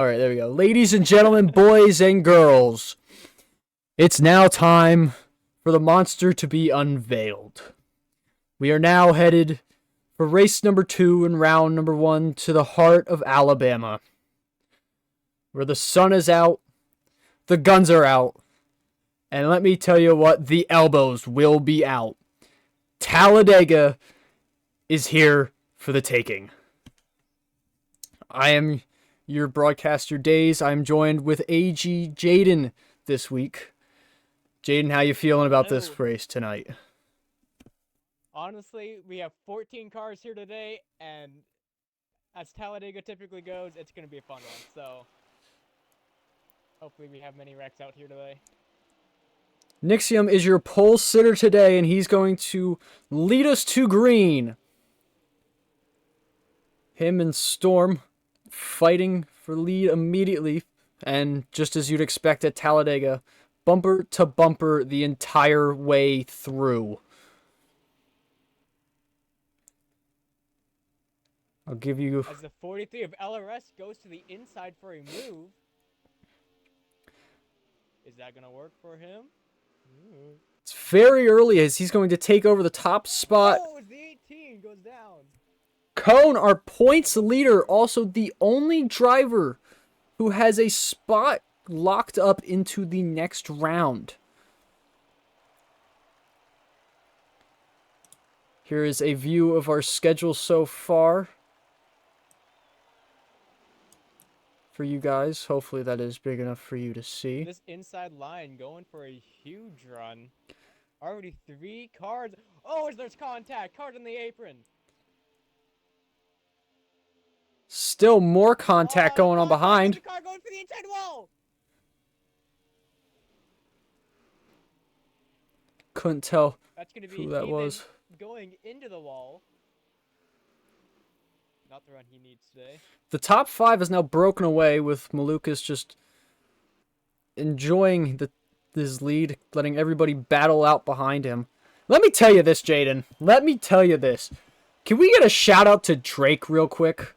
All right, there we go. Ladies and gentlemen, boys and girls, it's now time for the monster to be unveiled. We are now headed for race number 2 and round number 1 to the heart of Alabama, where the sun is out, the guns are out, and let me tell you what, the elbows will be out. Talladega is here for the taking. I am your broadcaster days. I'm joined with AG Jaden this week. Jaden, how you feeling about this race tonight? Honestly, we have 14 cars here today, and as Talladega typically goes, it's going to be a fun one. So hopefully we have many wrecks out here today. Nixium is your pole sitter today, and he's going to lead us to green. Him and Storm fighting for lead immediately, and just as you'd expect at Talladega, bumper to bumper the entire way through. I'll give you... As the 43 of LRS goes to the inside for a move. Is that going to work for him? Ooh. It's very early as he's going to take over the top spot. Oh, the 18 goes down. Cone, our points leader, also the only driver who has a spot locked up into the next round. Here is a view of our schedule so far for you guys. Hopefully that is big enough for you to see. This inside line going for a huge run. Already 3 cars. Oh, there's contact. Cars on the apron. Still more contact going on behind. The car going for the inside wall. Couldn't tell That's gonna be who that was. Going into the wall. Not the run he needs today. The top 5 is now broken away with Malukas just enjoying his lead, letting everybody battle out behind him. Let me tell you this, Jaden. Let me tell you this. Can we get a shout out to Drake real quick?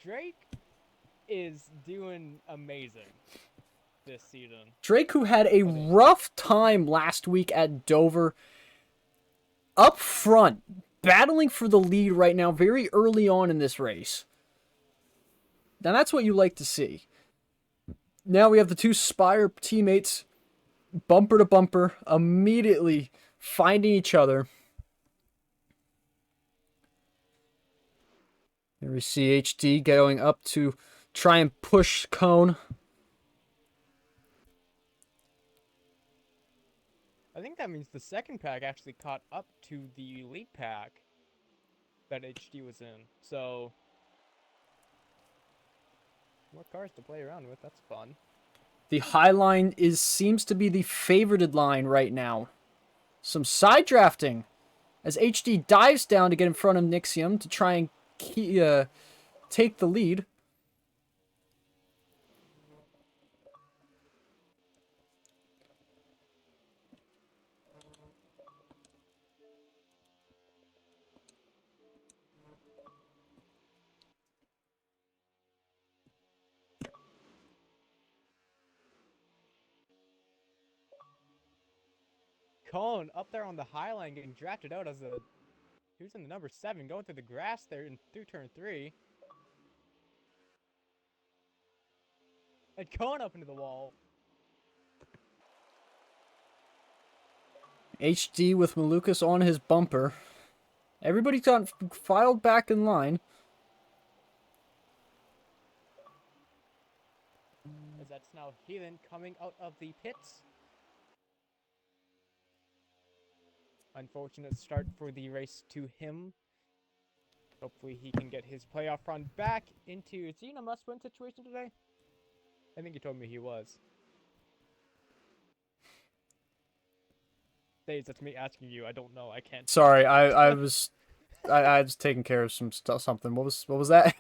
Drake is doing amazing this season. Drake, who had a rough time last week at Dover, up front, battling for the lead right now very early on in this race. Now that's what you like to see. Now we have the 2 Spire teammates, bumper to bumper, immediately finding each other. Here we see HD going up to try and push Cone. I think that means the second pack actually caught up to the elite pack that HD was in. So, more cars to play around with. That's fun. The high line seems to be the favorited line right now. Some side drafting as HD dives down to get in front of Nixium to try and take the lead. Cone up there on the high line getting drafted out as a... He was in the number 7, going through the grass there through turn 3. And Cone up into the wall. HD with Malukas on his bumper. Everybody got filed back in line. As that's now Heathen coming out of the pits. Unfortunate start for the race to him. Hopefully he can get his playoff run back into... Is he in a must-win situation today? I think he told me he was. Days, that's me asking you. I don't know. I can't... Sorry, I was taking care of something. What was that?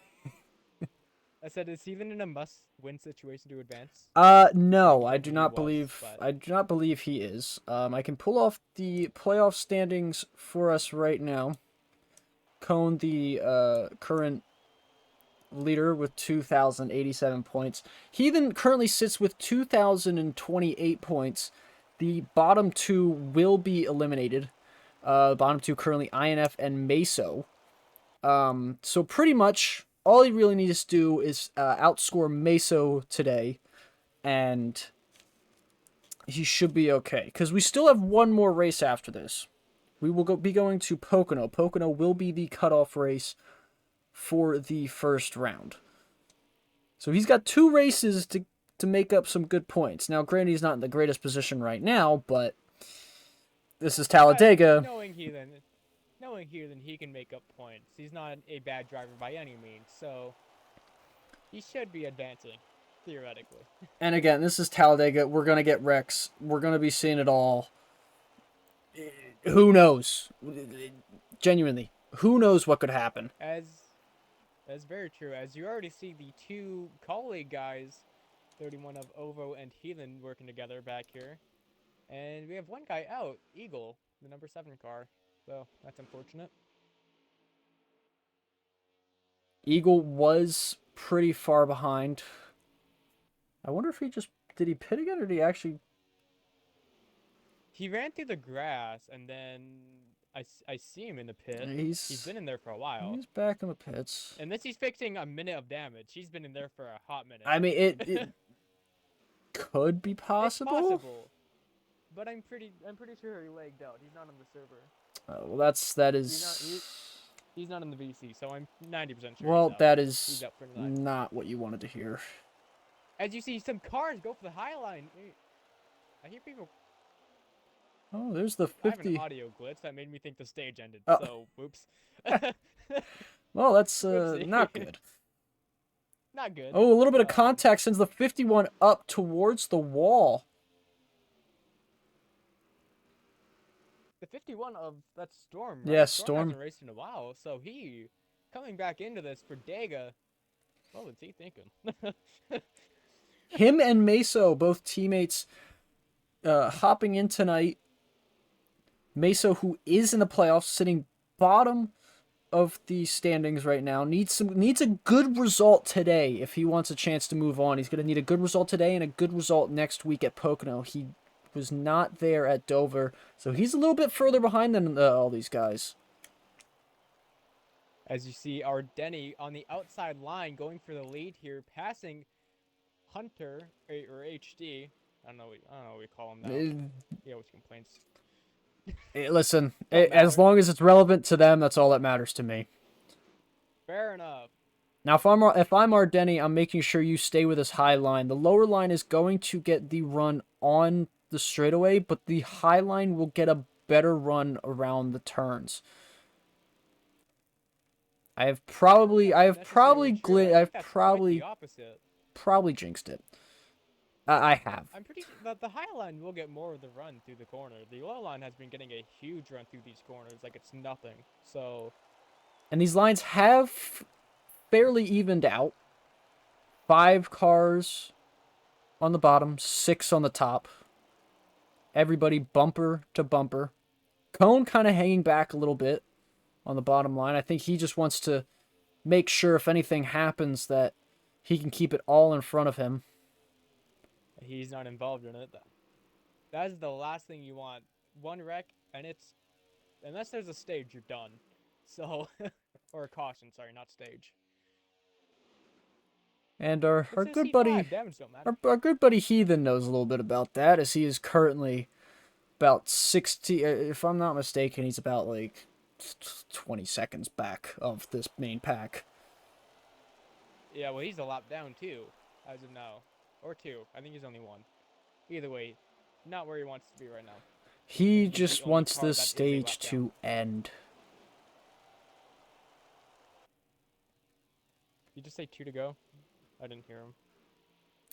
I said, is he even in a must-win situation to advance? No, I do not believe he is. I can pull off the playoff standings for us right now. Cone, the current leader with 2,087 points. Heathen currently sits with 2,028 points. The bottom two will be eliminated. Bottom two currently INF and Meso. So pretty much all he really needs to do is outscore Meso today, and he should be okay. Because we still have one more race after this. We will be going to Pocono. Pocono will be the cutoff race for the first round. So he's got 2 races to make up some good points. Now, granted, he's not in the greatest position right now, but this is Talladega. Knowing Heathen, he can make up points. He's not a bad driver by any means, so he should be advancing, theoretically. And again, this is Talladega. We're going to get wrecks. We're going to be seeing it all. Who knows? Genuinely, who knows what could happen? That's very true. As you already see the 2 colleague guys, 31 of Ovo and Heathen, working together back here. And we have one guy out, Eagle, the number 7 car. So, that's unfortunate. Eagle was pretty far behind. I wonder if did he pit again, or did he actually... He ran through the grass, and then I see him in the pit. He's been in there for a while. He's back in the pits. And this he's fixing a minute of damage. He's been in there for a hot minute. I mean, it could be possible. It's possible. But I'm pretty sure he lagged out. He's not on the server. Well, that is. He's not in the VC, so I'm 90% sure. Well, that is he's out for not what you wanted to hear. As you see, some cars go for the high line. I hear people. Oh, there's the 50. I have an audio glitch that made me think the stage ended. Oh. So, whoops. Well, that's not good. Not good. Oh, a little bit of contact sends the 51 up towards the wall. The 51 of that Storm. Right? Yeah, Storm hasn't raced in a while, so he coming back into this for Dega. What was he thinking? Him and Meso, both teammates, hopping in tonight. Meso, who is in the playoffs, sitting bottom of the standings right now, needs a good result today if he wants a chance to move on. He's going to need a good result today and a good result next week at Pocono. He was not there at Dover, so he's a little bit further behind than all these guys. As you see, our Denny on the outside line going for the lead here, passing Hunter or HD. I don't know what we call him now. He always complains. Listen, as long as it's relevant to them, that's all that matters to me. Fair enough. Now, if I'm our Denny, I'm making sure you stay with this high line. The lower line is going to get the run on the straightaway, but the high line will get a better run around the turns. I've probably jinxed it. I have. I'm pretty sure that the high line will get more of the run through the corner. The low line has been getting a huge run through these corners, like it's nothing. So, and these lines have fairly evened out. 5 cars on the bottom, 6 on the top. Everybody bumper to bumper. Cone kind of hanging back a little bit on the bottom line. I think he just wants to make sure if anything happens that he can keep it all in front of him. He's not involved in it. That is the last thing you want. One wreck, and it's... Unless there's a stage, you're done. So... or a caution, sorry, not stage. And our good buddy... Our good buddy Heathen knows a little bit about that, as he is currently about 60... If I'm not mistaken, he's about, like, 20 seconds back of this main pack. Yeah, well, he's a lap down, too, as of now. Or 2. I think he's only 1. Either way, not where he wants to be right now. He just wants this stage to end. Did you just say 2 to go? I didn't hear him.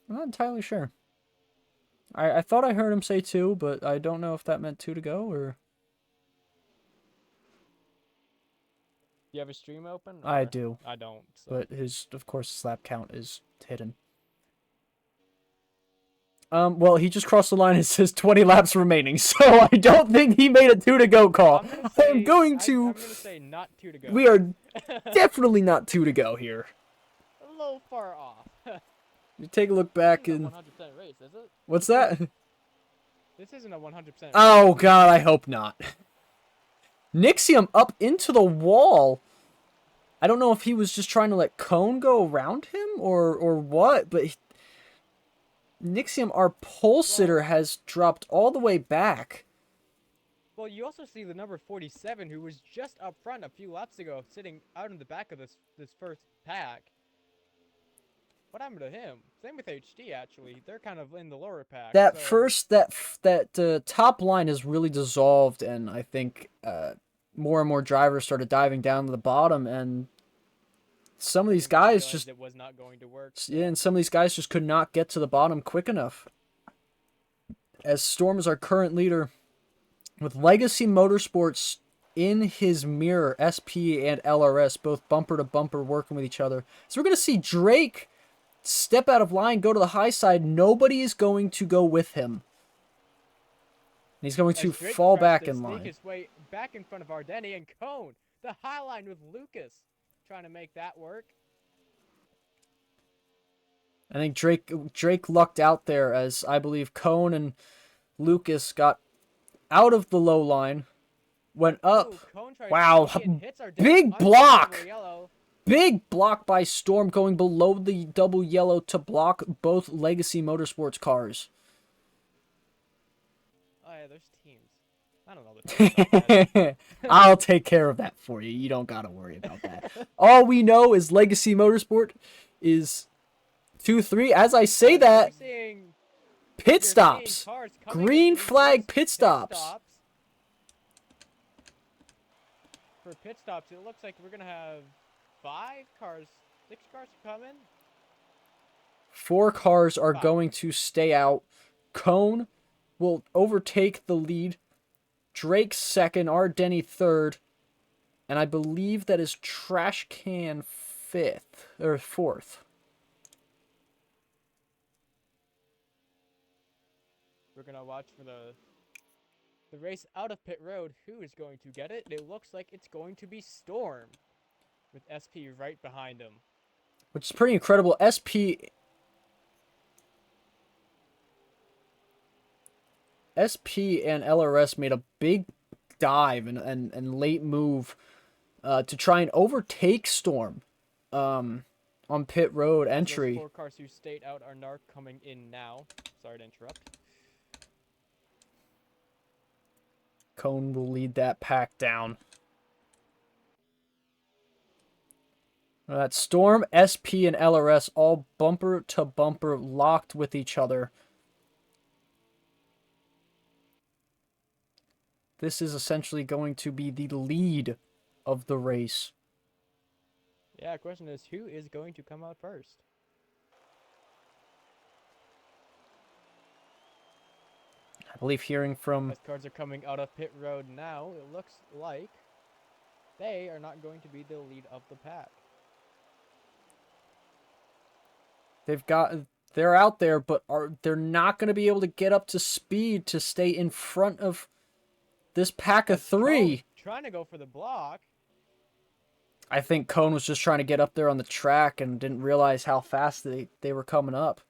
I'm not entirely sure. I thought I heard him say 2, but I don't know if that meant 2 to go, or... You have a stream open? I do. I don't. So. But of course, his lap count is hidden. Well, he just crossed the line and says 20 laps remaining, so I don't think he made a 2 to go call. I'm going to say not 2 to go. We are definitely not 2 to go here. little far off. You take a look This back isn't a and 100% race, is it? what's that? This isn't a 100% race. Oh god, I hope not. Nixium up into the wall. I don't know if he was just trying to let Cone go around him or what, but Nixium, our pole sitter, has dropped all the way back. Well, you also see the number 47, who was just up front a few laps ago, sitting out in the back of this first pack. What happened to him? Same with HD, actually. They're kind of in the lower pack. That so... first, that top line has really dissolved, and I think more and more drivers started diving down to the bottom, and some of these guys just it was not going to work. Yeah, and some of these guys just could not get to the bottom quick enough. As Storm is our current leader, with Legacy Motorsports in his mirror, SP and LRS both bumper to bumper working with each other. So we're going to see Drake step out of line, go to the high side. Nobody is going to go with him. He's going to fall back in line. His way back in front of Ardeni and Cone. The high line with Lucas trying to make that work. I think Drake lucked out there, as I believe Cone and Lucas got out of the low line, went up. Ooh, wow, big block! Big block by Storm, going below the double yellow to block both Legacy Motorsports cars. Oh yeah, there's teams. I don't know the teams. I'll take care of that for you. You don't gotta worry about that. All we know is Legacy Motorsport is 2-3. As I say that, pit stops. Green flag pit stops. For pit stops, it looks like we're going to have 6 cars coming. 4 cars are going to stay out. Cone will overtake the lead. Drake second, Ardeni third. And I believe that is Trash Can fifth or fourth. We're going to watch for the race out of pit road. Who is going to get it? It looks like it's going to be Storm, with SP right behind him. Which is pretty incredible. SP and LRS made a big dive and late move to try and overtake Storm on pit road entry. Those 4 cars who stayed out are now coming in now. Sorry to interrupt. Cone will lead that pack down. That's Storm, SP, and LRS all bumper to bumper locked with each other. This is essentially going to be the lead of the race. Yeah, the question is, who is going to come out first? I believe hearing from... As cars are coming out of pit road now, it looks like they are not going to be the lead of the pack. They're out there, but they're not going to be able to get up to speed to stay in front of this pack of 3. Trying to go for the block. I think Cone was just trying to get up there on the track and didn't realize how fast they were coming up.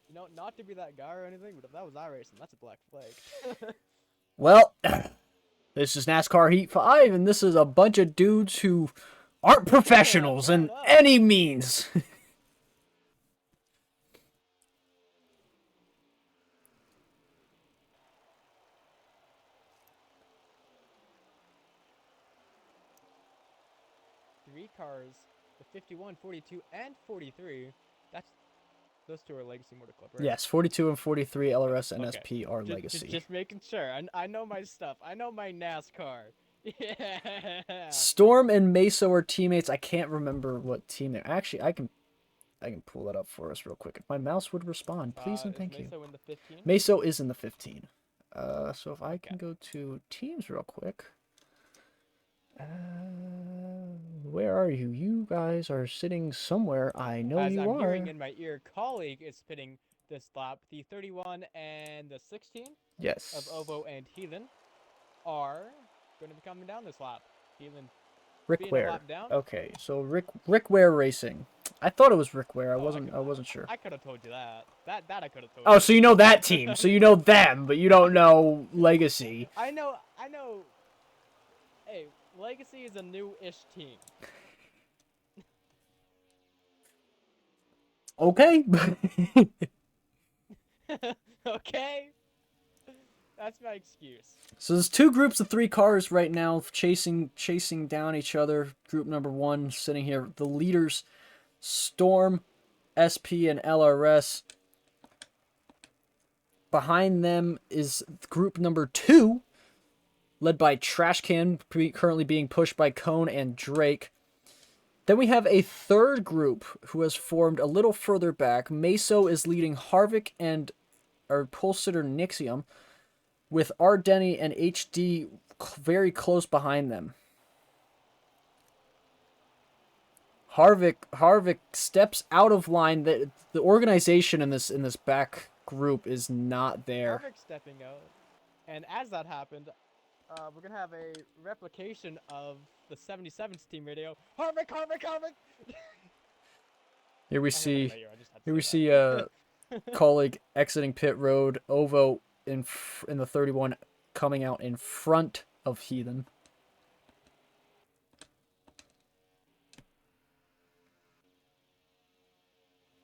You know, not to be that guy or anything, but if that was iRacing, that's a black flag. Well, this is NASCAR Heat 5, and this is a bunch of dudes who aren't professionals in any means. Three cars, the 51, 42, and 43. Those 2 are Legacy Motor Club, right? Yes, 42 and 43, LRS and SP are Legacy. Just making sure. I know my stuff. I know my NASCAR. Yeah. Storm and Meso are teammates. I can't remember what team they're. Actually, I can pull that up for us real quick. If my mouse would respond, please and thank you. Meso in the 15? Meso is in the 15. So if I can go to teams real quick. Where are you? You guys are sitting somewhere. I know As you I'm are. hearing in my ear, colleague is spinning this lap. The 31 and the 16 yes. of Ovo and Heathen are going to be coming down this lap. Heathen Rick being a Ware. lap down. Okay, so Rick Ware Racing. I thought it was Rick Ware. Oh, I wasn't sure. I could have told you that. That I could have told Oh, you. so you know that team. So you know them, but you don't know Legacy. I know. I know. Hey, Legacy is a new-ish team. Okay. Okay. That's my excuse. So there's two groups of 3 cars right now chasing down each other. Group number 1 sitting here. The leaders, Storm, SP, and LRS. Behind them is group number 2, led by Trashcan, currently being pushed by Cone and Drake. Then we have a third group who has formed a little further back. Meso is leading Harvick and our pole sitter Nixium, with Ardeni and HD very close behind them. Harvick steps out of line. The organization in this back group is not there. Harvick stepping out, and as that happened, we're gonna have a replication of the 77's team radio. Harvick, Harvick, Harvick. Here we I heard that in see my ear, I just had to here we say see that. colleague exiting pit road. Ovo in the 31 coming out in front of Heathen.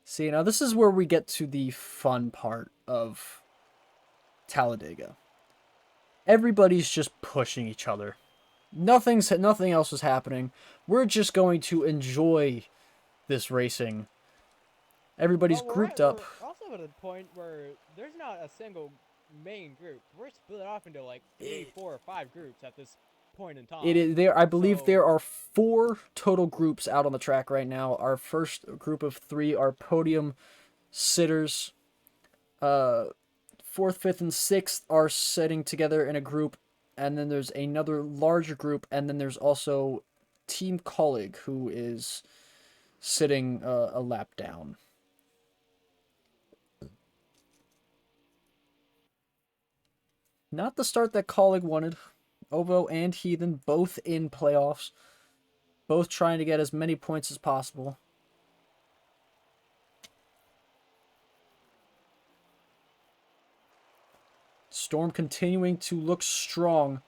See, now this is where we get to the fun part of Talladega. Everybody's just pushing each other. Nothing else is happening. We're just going to enjoy this racing. Everybody's grouped up. We're also at a point where there's not a single main group. We're split off into like 3, 4, or 5 groups at this point in time. It is there. I believe So, there are 4 total groups out on the track right now. Our first group of 3 are podium sitters. 4th, 5th, and 6th are sitting together in a group, and then there's another larger group, and then there's also Team Colleague who is sitting a lap down. Not the start that Colleague wanted. Ovo and Heathen both in playoffs, both trying to get as many points as possible. Storm continuing to look strong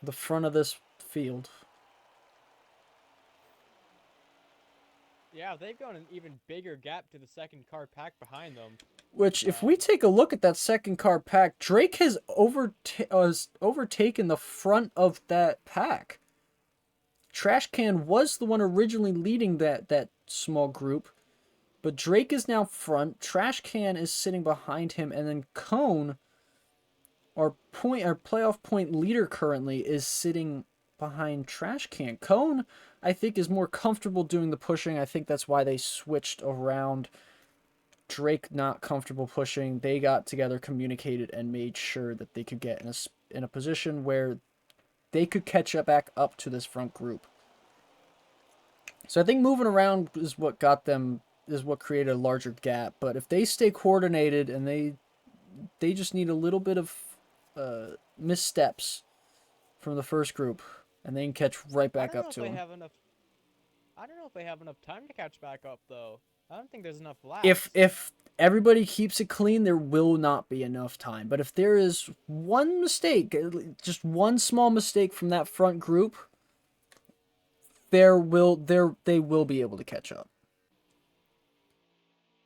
the front of this field. yeah, they've gone an even bigger gap to the second car pack behind them. Which, if we take a look at that second car pack, Drake has overtaken the front of that pack. Trashcan was the one originally leading that small group, but Drake is now front. Trashcan is sitting behind him, and then Cone, our playoff point leader currently, is sitting behind Trashcan. Cone, I think, is more comfortable doing the pushing. I think that's why they switched around. Drake not comfortable pushing. They got together, communicated, and made sure that they could get in a position where they could catch back up to this front group. So I think moving around is what created a larger gap. But if they stay coordinated and they just need a little bit of missteps from the first group, and they can catch right back up to them. I don't know if they have enough time to catch back up, though. I don't think there's enough laps. If everybody keeps it clean, there will not be enough time. But if there is one mistake, just one small mistake from that front group, they will be able to catch up.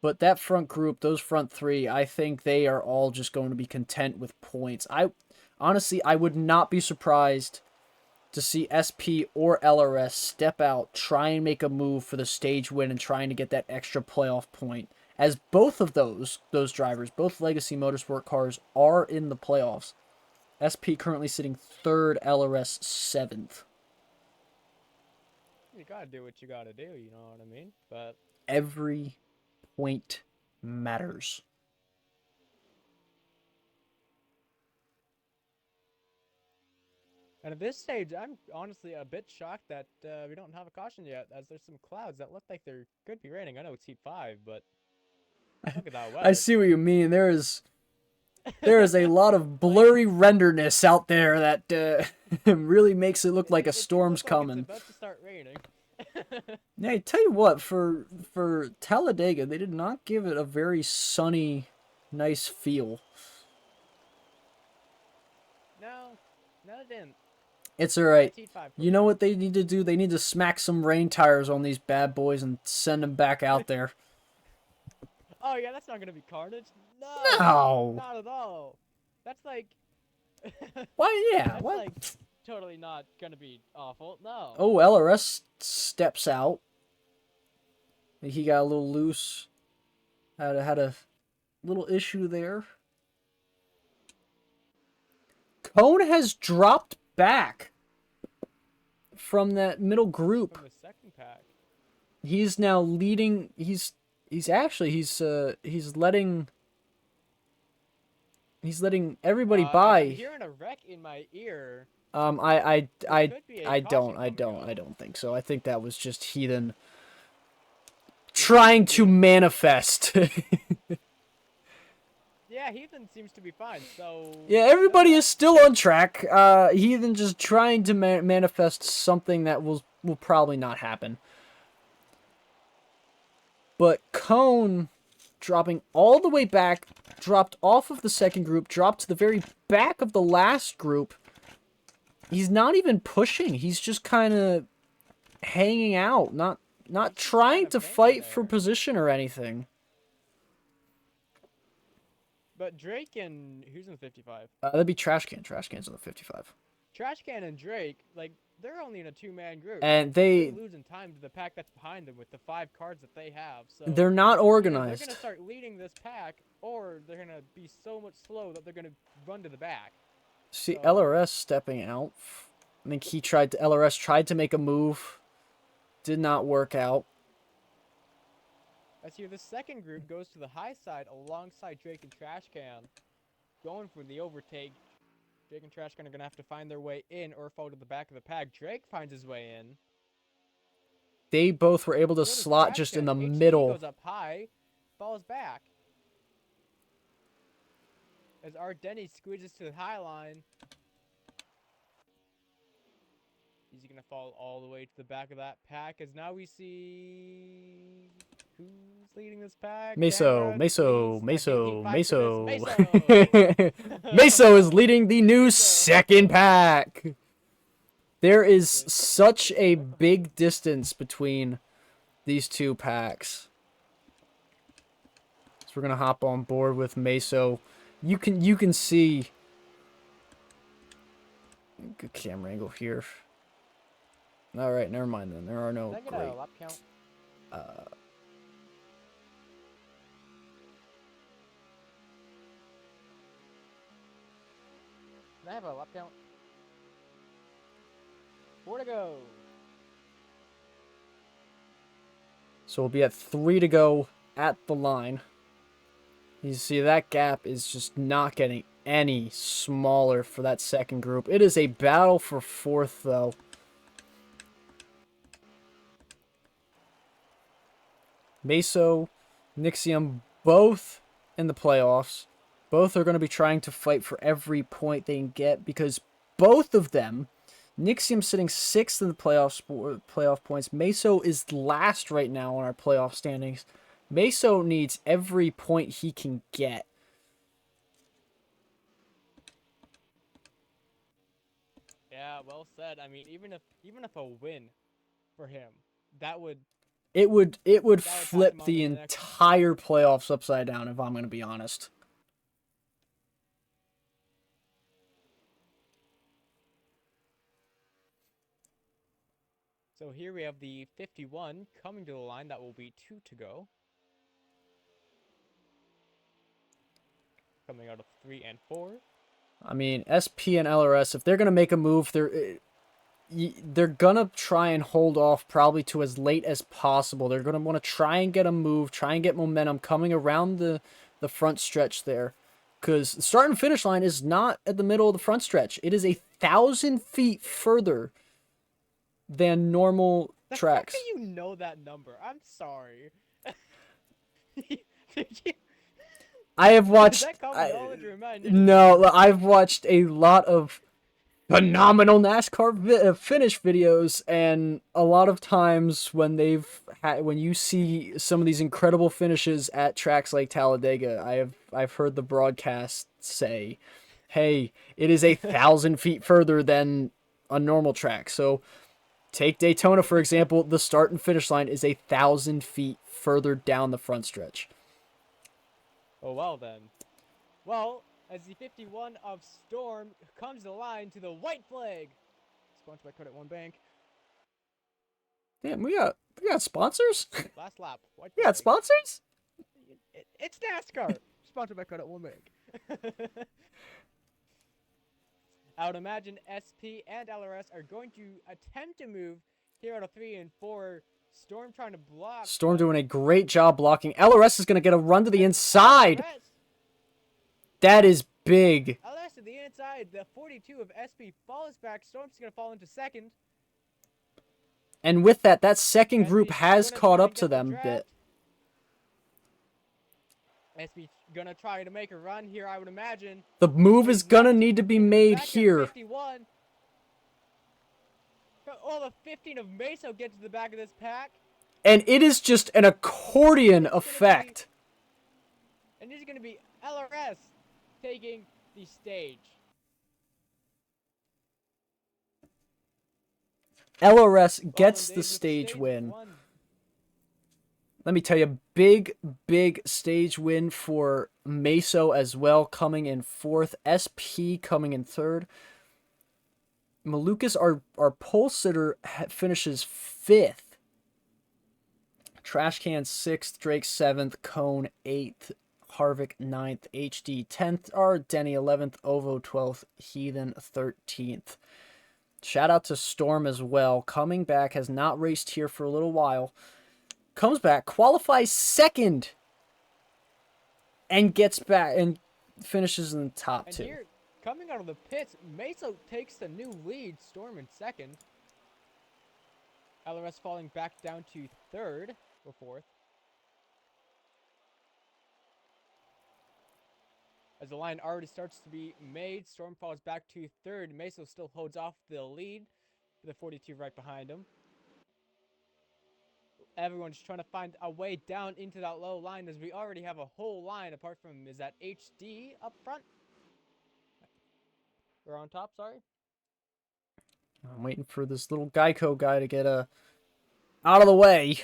But that front group, those front 3, I think they are all just going to be content with points. Honestly, I would not be surprised to see SP or LRS step out, try and make a move for the stage win and trying to get that extra playoff point. As both of those drivers, both Legacy Motorsport cars, are in the playoffs. SP currently sitting 3rd, LRS 7th. You gotta do what you gotta do, you know what I mean? But every point matters. And at this stage, I'm honestly a bit shocked that we don't have a caution yet, as there's some clouds that look like there could be raining. I know it's Heat 5, but look at that weather. I see what you mean. There is There is a lot of blurry renderness out there that really makes it look like a It does storm's look like coming. it's about to start raining. Yeah, I tell you what, for Talladega, they did not give it a very sunny, nice feel. No, no, it didn't. It's alright. That's Heat 5 for You know you. what they need to do? They need to smack some rain tires on these bad boys and send them back out there. Oh yeah, that's not gonna be carnage. No, No! not at all. That's like, Why, yeah, that's what? like totally not gonna be awful. No. Oh, LRS steps out. He got a little loose. Had a little issue there. Cone has dropped back from that middle group. From the second pack. He's now leading. He's letting everybody I'm by. hearing a wreck in my ear. I Could be a caution coming I up. don't think so. I think that was just Heathen trying to manifest. Yeah, Heathen seems to be fine. So Yeah, everybody is still on track. Heathen just trying to manifest something that will probably not happen. But Cone dropping all the way back, dropped off of the second group, dropped to the very back of the last group. He's not even pushing. He's just kind of hanging out, not trying to fight for position or anything. But Drake and who's in the 55? That'd be Trash Can. Trash Can's on the 55. Trash Can and Drake, like they're only in a two-man group. And they're losing time to the pack that's behind them with the 5 cards that they have. So they're not organized. They're gonna start leading this pack, or they're gonna be so much slow that they're gonna run to the back. See, LRS stepping out. I think LRS tried to make a move. Did not work out. As here, the second group goes to the high side alongside Drake and Trash Can, going for the overtake. Drake and Trash Can are gonna have to find their way in or fall to the back of the pack. Drake finds his way in. They both were able to slot just in the middle. Goes up high, falls back. As Art Denny squeezes to the high line. Is he gonna fall all the way to the back of that pack? As now we see who's leading this pack? Meso. Meso. Meso is leading the new second pack. There is such a big distance between these two packs. So we're gonna hop on board with Meso. You can see. Good camera angle here. All right, never mind then. There are no Can I get great. a lap count? Can I have a lap count? 4 to go. So we'll be at 3 to go at the line. You see that gap is just not getting any smaller for that second group. It is a battle for 4th though. Meso, Nixium, both in the playoffs. Both are going to be trying to fight for every point they can get because both of them, Nixium sitting 6th in the playoff points. Meso is last right now on our playoff standings. Meso needs every point he can get. Yeah, well said. I mean, even if a win for him, that would It would pass flip him on the to the next entire playoffs upside down if I'm going to be honest. So here we have the 51 coming to the line. That will be 2 to go. Coming out of 3 and 4. I mean, SP and LRS, if they're going to make a move, they're going to try and hold off probably to as late as possible. They're going to want to try and get a move, try and get momentum coming around the front stretch there. Because the start and finish line is not at the middle of the front stretch. It is 1,000 feet further than normal tracks. How do you know that number? I'm sorry. I have Is watched. that common knowledge or am I an idiot? No, I've watched a lot of phenomenal NASCAR finish videos, and a lot of times when when you see some of these incredible finishes at tracks like Talladega, I've heard the broadcast say, "Hey, it is 1,000 feet further than a normal track." So take Daytona for example. The start and finish line is 1,000 feet further down the front stretch. Oh, well then. Well, as the 51 of Storm comes the line to the white flag. Sponsored by Credit One Bank. Damn, we got sponsors. Last lap. White We flag. got sponsors. It's NASCAR. Sponsored by Credit One Bank. I would imagine SP and LRS are going to attempt to move here out of 3 and 4. Storm trying to block. Storm doing a great job blocking. LRS is going to get a run to the inside. That is big. LRS to the inside. The 42 of SP falls back. Storm's going to fall into second. And with that second group SP has gonna caught try up and to get the them a draft. bit. SP gonna try to make a run here, I would imagine. The move is going to need to be made Back at here. 51. All the 15 of Meso get to the back of this pack. And it is just an accordion effect. And this is going to be LRS taking the stage. LRS gets Well, the stage win. won. Let me tell you, big stage win for Meso as well, coming in 4th. SP coming in 3rd. Malukas, our pole sitter, finishes 5th. Trash Can 6th, Drake 7th, Cone 8th, Harvick 9th, HD 10th, our Denny 11th, Ovo 12th, Heathen 13th. Shout out to Storm as well. Coming back, has not raced here for a little while. Comes back, qualifies 2nd, and gets back and finishes in the top 2. Here, coming out of the pits, Meso takes the new lead. Storm in 2nd. LRS falling back down to 3rd or 4th. As the line already starts to be made, Storm falls back to 3rd. Meso still holds off the lead. The 42 right behind him. Everyone's trying to find a way down into that low line as we already have a whole line apart from, is that HD up front? We're on top, sorry. I'm waiting for this little Geico guy to get out of the way.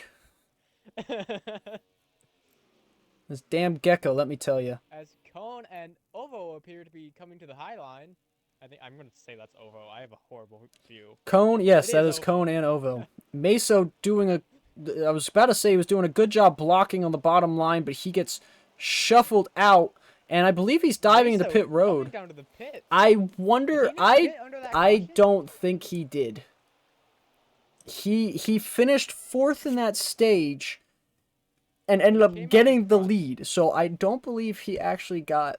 This damn gecko, let me tell you. As Cone and Ovo appear to be coming to the high line. I think I'm going to say that's Ovo. I have a horrible view. Cone, yes, It that is is Ovo. Cone and Ovo. Meso doing I was about to say he was doing a good job blocking on the bottom line, but he gets shuffled out, and I believe he's diving into Meso pit coming road. down to the pit. I wonder, Did he not pit under that I caution? don't think he did. He finished 4th in that stage and ended He up came out getting in the front. lead. So I don't believe he actually got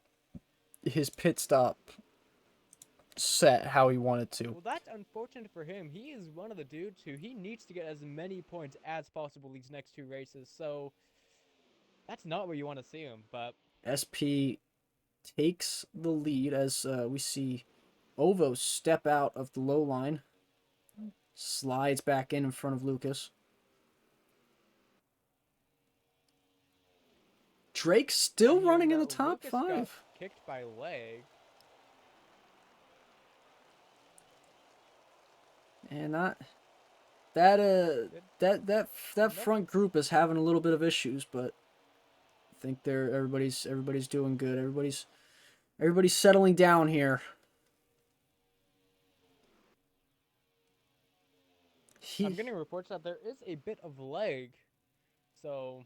his pit stop set how he wanted to. Well, that's unfortunate for him. He is one of the dudes who he needs to get as many points as possible these next 2 races. So that's not where you want to see him. But SP takes the lead as we see Ovo step out of the low line. Slides back in front of Lucas. Drake still and running in the hearing that top Lucas got 5. kicked by leg. And that front group is having a little bit of issues, but I think everybody's doing good. Everybody's settling down here. I'm getting reports that there is a bit of leg, so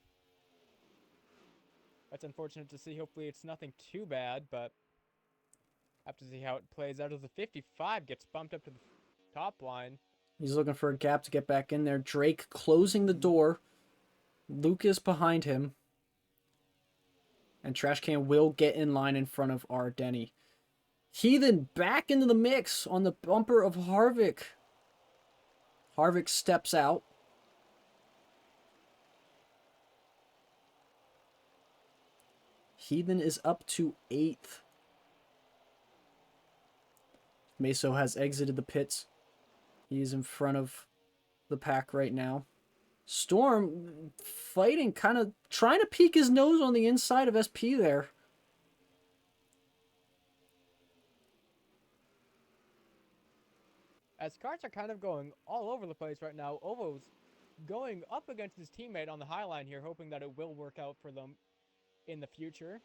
that's unfortunate to see. Hopefully it's nothing too bad, but have to see how it plays out as the 55 gets bumped up to the top line. He's looking for a gap to get back in there. Drake closing the door. Lucas behind him. And Trash Can will get in line in front of our Denny. Heathen back into the mix on the bumper of Harvick. Harvick steps out. Heathen is up to 8th. Meso has exited the pits. He is in front of the pack right now. Storm fighting, kind of trying to peek his nose on the inside of SP there. As cars are kind of going all over the place right now, Ovo's going up against his teammate on the high line here, hoping that it will work out for them in the future.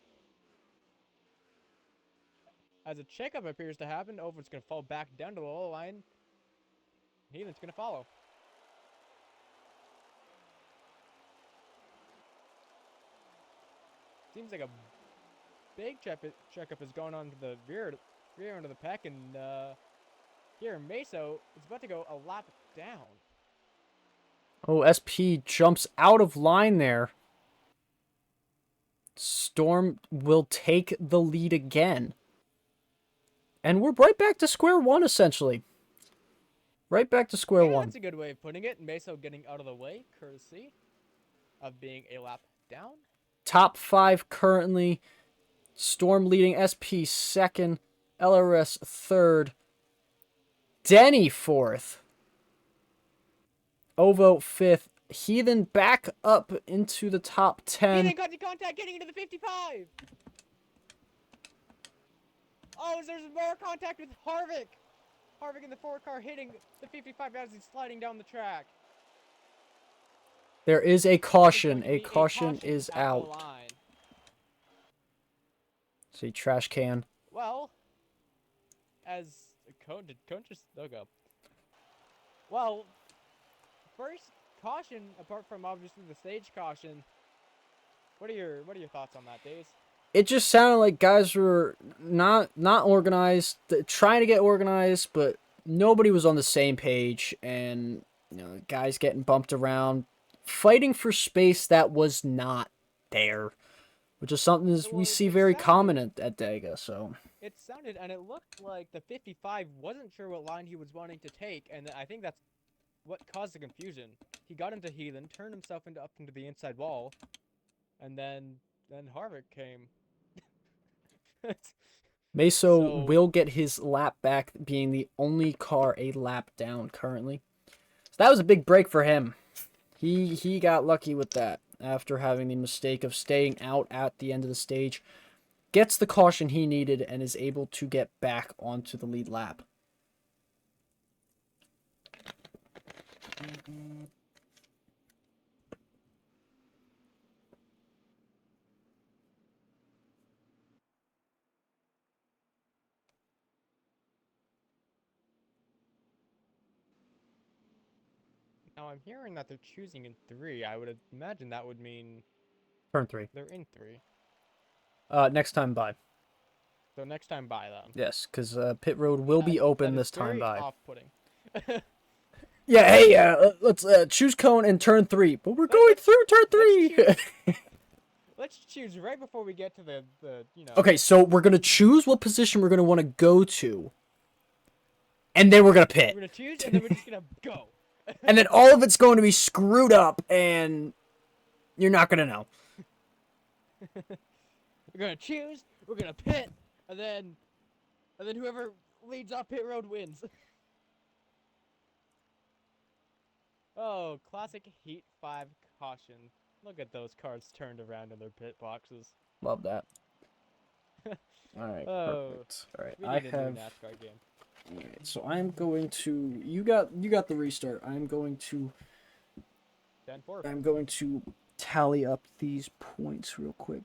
As a checkup appears to happen, Ovo's going to fall back down to the low line. Heathen's going to follow. Seems like a big checkup is going on to the rear end of the pack, and here Meso is about to go a lap down. Oh, SP jumps out of line there. Storm will take the lead again. And we're right back to square one, essentially. Right back to square one. That's a good way of putting it. Meso getting out of the way, courtesy of being a lap down. Top 5 currently. Storm leading, SP 2nd, LRS 3rd, Denny 4th, Ovo 5th, Heathen back up into the top 10. Heathen got the contact, getting into the 55. Oh, there's more contact with Harvick. Harvick in the forward car hitting the 55 as he's sliding down the track. There is a caution. A caution is out. See, trash can. Well, as Cone just dug up. Well, first caution, apart from obviously the stage caution. What are your thoughts on that, Daze? It just sounded like guys were not organized, trying to get organized, but nobody was on the same page, and guys getting bumped around, fighting for space that was not there, which is something we see very common at Dega. So it sounded, and it looked like the 55 wasn't sure what line he was wanting to take, and I think that's what caused the confusion. He got into Heathen, turned himself up into the inside wall, and then Harvick came. Meso will get his lap back, being the only car a lap down currently. So that was a big break for him. He got lucky with that after having the mistake of staying out at the end of the stage. Gets the caution he needed and is able to get back onto the lead lap. Now I'm hearing that they're choosing in 3. I would imagine that would mean Turn 3. They're in 3. Next time by. So next time by them. Yes, because pit road will be open this time by. Off-putting. Yeah, hey, let's choose cone and turn 3, but we're going through turn 3. Let's choose right before we get to the Okay, so we're gonna choose what position we're gonna want to go to, and then we're gonna pit. We're gonna choose, and then we're just gonna go. And then all of it's going to be screwed up, and you're not gonna know. We're gonna choose, we're gonna pit, and then whoever leads off pit road wins. Oh, classic Heat 5 caution. Look at those cars turned around in their pit boxes. Love that. Alright, perfect. Alright, I have a NASCAR game. Alright, so I'm going to you got the restart. I'm going to tally up these points real quick.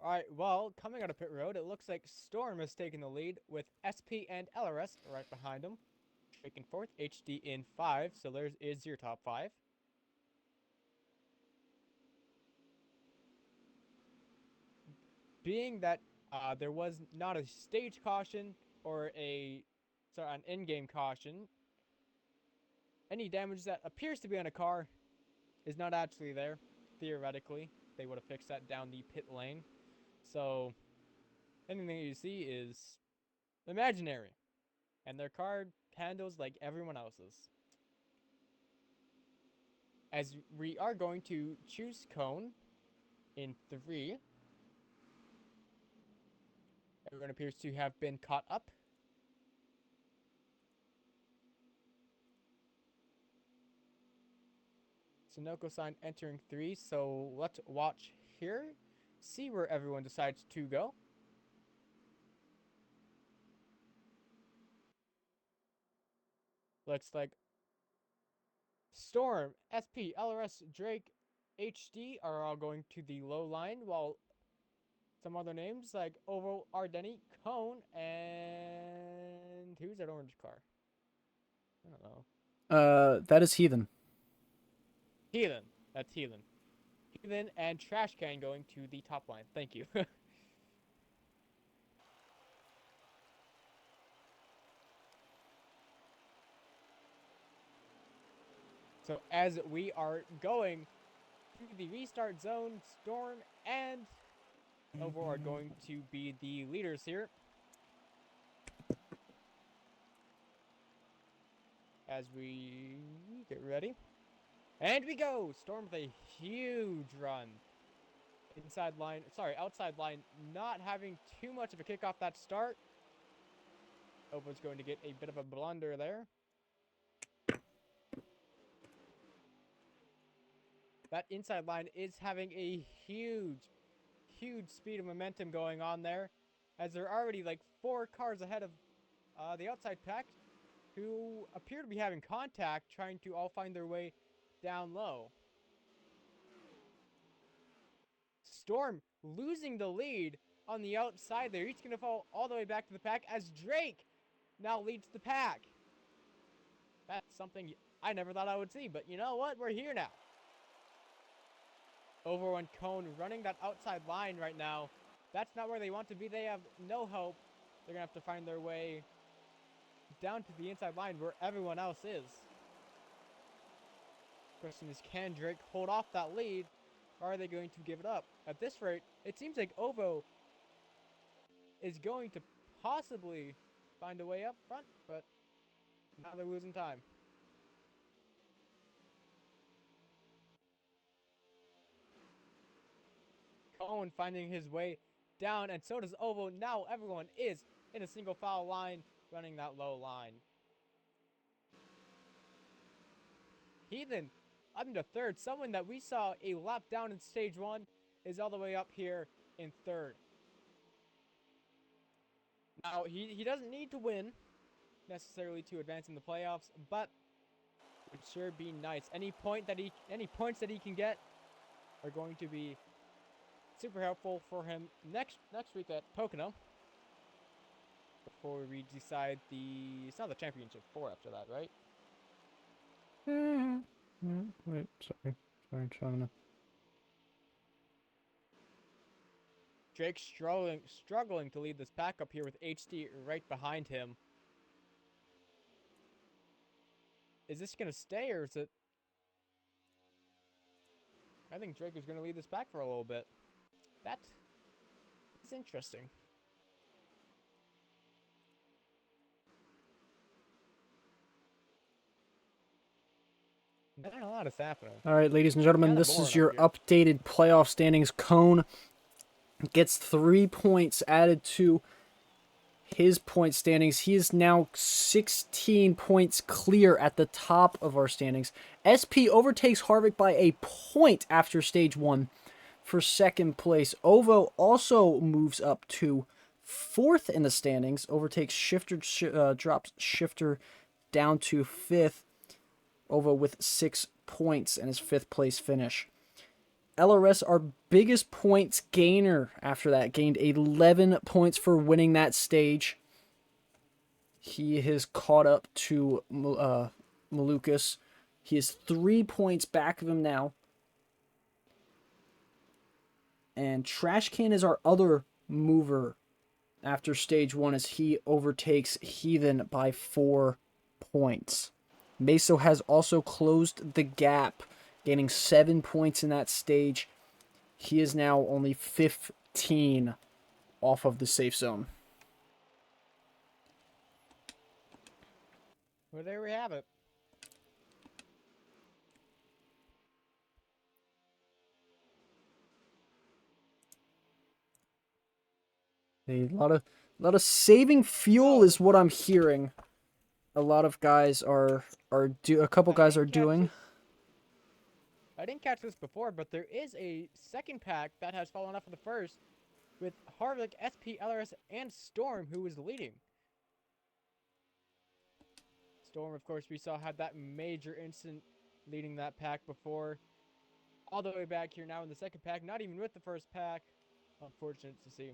Alright, well, coming out of pit road, it looks like Storm is taking the lead with SP and LRS right behind him. Taking 4th, HD in 5, so there is your top 5. Being that there was not a stage caution or an in-game caution, any damage that appears to be on a car is not actually there. Theoretically, they would have fixed that down the pit lane. So, anything you see is imaginary. And their car handles like everyone else's. as we are going to choose cone in 3. Everyone appears to have been caught up. Sunoco sign entering 3, so let's watch here. See where everyone decides to go. Looks like Storm, SP, LRS, Drake, HD are all going to the low line, while some other names like Ovo, Ardeni, Cone, and who's that orange car? I don't know. That is Heathen. Heathen. That's Heathen. Heathen and Trash Can going to the top line. Thank you. So as we are going to the restart zone, Storm and Ovo are going to be the leaders here. As we get ready. And we go! Storm with a huge run. Outside line, not having too much of a kick off that start. Ovo's going to get a bit of a blunder there. That inside line is having a huge speed of momentum going on there, as they're already like 4 cars ahead of the outside pack, who appear to be having contact, trying to all find their way down low. Storm losing the lead on the outside there. He's going to fall all the way back to the pack as Drake now leads the pack. That's something I never thought I would see, but you know what? We're here now. Ovo and Cone running that outside line right now. That's not where they want to be. They have no hope. They're going to have to find their way down to the inside line where everyone else is. Question is, can Drake hold off that lead? Or are they going to give it up? At this rate, it seems like Ovo is going to possibly find a way up front, but now they're losing time. Cohen finding his way down, and so does Ovo. Now everyone is in a single foul line, running that low line. Heathen up into 3rd. Someone that we saw a lap down in stage 1 is all the way up here in 3rd. Now, he doesn't need to win necessarily to advance in the playoffs, but it would sure be nice. Any points that he can get are going to be super helpful for him next week at Pocono. Before we decide it's not the championship 4 after that, right? Wait, sorry, trying to. Drake struggling to lead this pack up here with HD right behind him. Is this going to stay, or is it... I think Drake is going to lead this pack for a little bit. That is interesting. Not a lot is happening. All right, ladies and gentlemen, Kinda this is boring your up updated playoff standings. Cone gets 3 points added to his point standings. He is now 16 points clear at the top of our standings. SP overtakes Harvick by a point after stage 1 for 2nd place. Ovo also moves up to 4th in the standings, overtakes Shifter, drops Shifter down to 5th. Ovo with 6 points and his 5th place finish. LRS, our biggest points gainer after that, gained 11 points for winning that stage. He has caught up to Malukas. He is 3 points back of him now. And Trash Can is our other mover after stage 1 as he overtakes Heathen by 4 points. Meso has also closed the gap, gaining 7 points in that stage. He is now only 15 off of the safe zone. Well, there we have it. A lot of saving fuel is Oh, what I'm hearing. A lot of guys a couple I guys are didn't catch doing. this. I didn't catch this before, but there is a second pack that has fallen off of the first, with Harvick, SP, LRS, and Storm, who is leading. Storm, of course, we saw had that major incident leading that pack before. All the way back here now in the second pack, not even with the first pack. Unfortunate to see.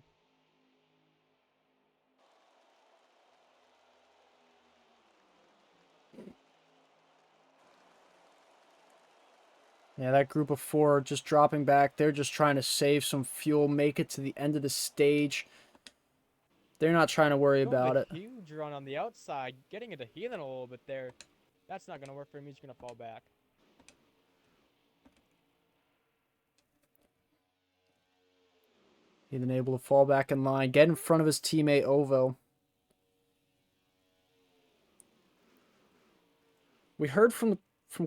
Yeah, that group of four just dropping back. They're just trying to save some fuel, make it to the end of the stage. They're not trying to worry Going with about a it. huge run on the outside, getting into healing a little bit there. That's not going to work for him. He's going to fall back. He's been able to fall back in line, get in front of his teammate Ovo. We heard from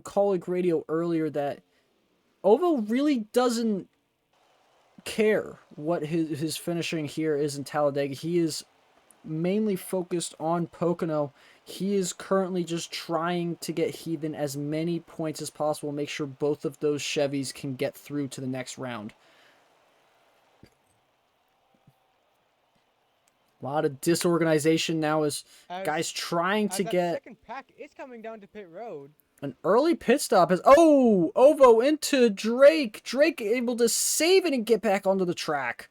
colleague radio earlier that Ovo really doesn't care what his finishing here is in Talladega. He is mainly focused on Pocono. He is currently just trying to get Heathen as many points as possible, make sure both of those Chevys can get through to the next round. A lot of disorganization now as guys As trying to as that get second pack is coming down to pit road. an early pit stop. As Ovo into Drake. Drake able to save it and get back onto the track.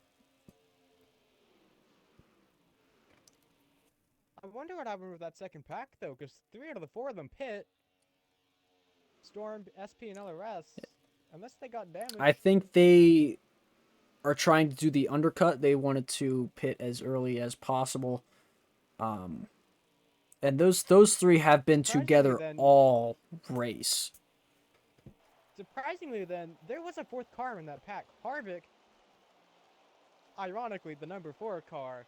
I wonder what happened with that second pack though, because 3 out of the 4 of them pit. Storm, SP, and LRS. Unless they got damaged. I think they are trying to do the undercut. They wanted to pit as early as possible. And those three have been Surprisingly, together then, all race. there was a fourth car in that pack. Harvick, ironically, the number 4 car,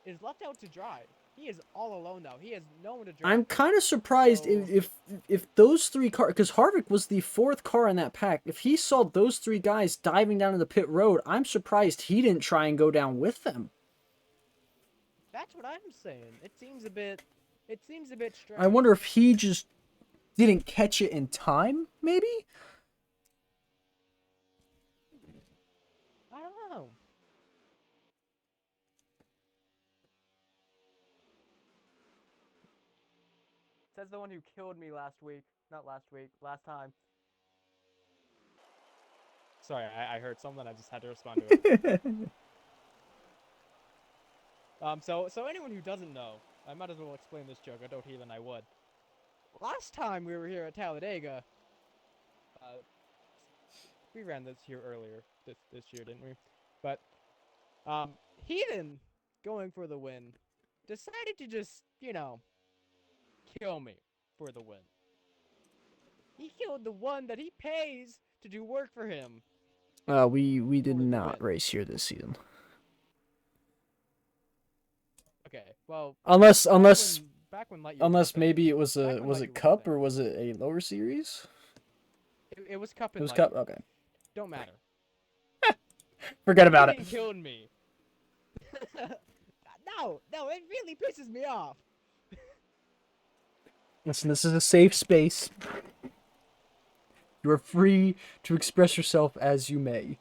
is left out to dry. He is all alone now. He has no one to drive. I'm kind of surprised So, if those three cars, because Harvick was the fourth car in that pack. If he saw those three guys diving down to the pit road, I'm surprised he didn't try and go down with them. that's what I'm saying. It seems a bit strange. I wonder if he just didn't catch it in time, maybe? I don't know. Says the one who killed me last week. Not last week, last time. Sorry, I heard something. I just had to respond to it. So anyone who doesn't know, I might as well explain this joke. I don't hear than I would. Last time we were here at Talladega, we ran this here earlier this year, didn't we? But Heathen, going for the win, decided to just kill me for the win. He killed the one that he pays to do work for him. We did For the not win. race here this season. Okay, well, Unless back when Lightyear unless Cup maybe it was back when was Lightyear it was a Cup thing. or was it a lower series? It was Cup It and was Lightyear. Cup. Okay, Don't matter. forget about it. Heathen killed me. No, it really pisses me off. Listen, this is a safe space. You are free to express yourself as you may.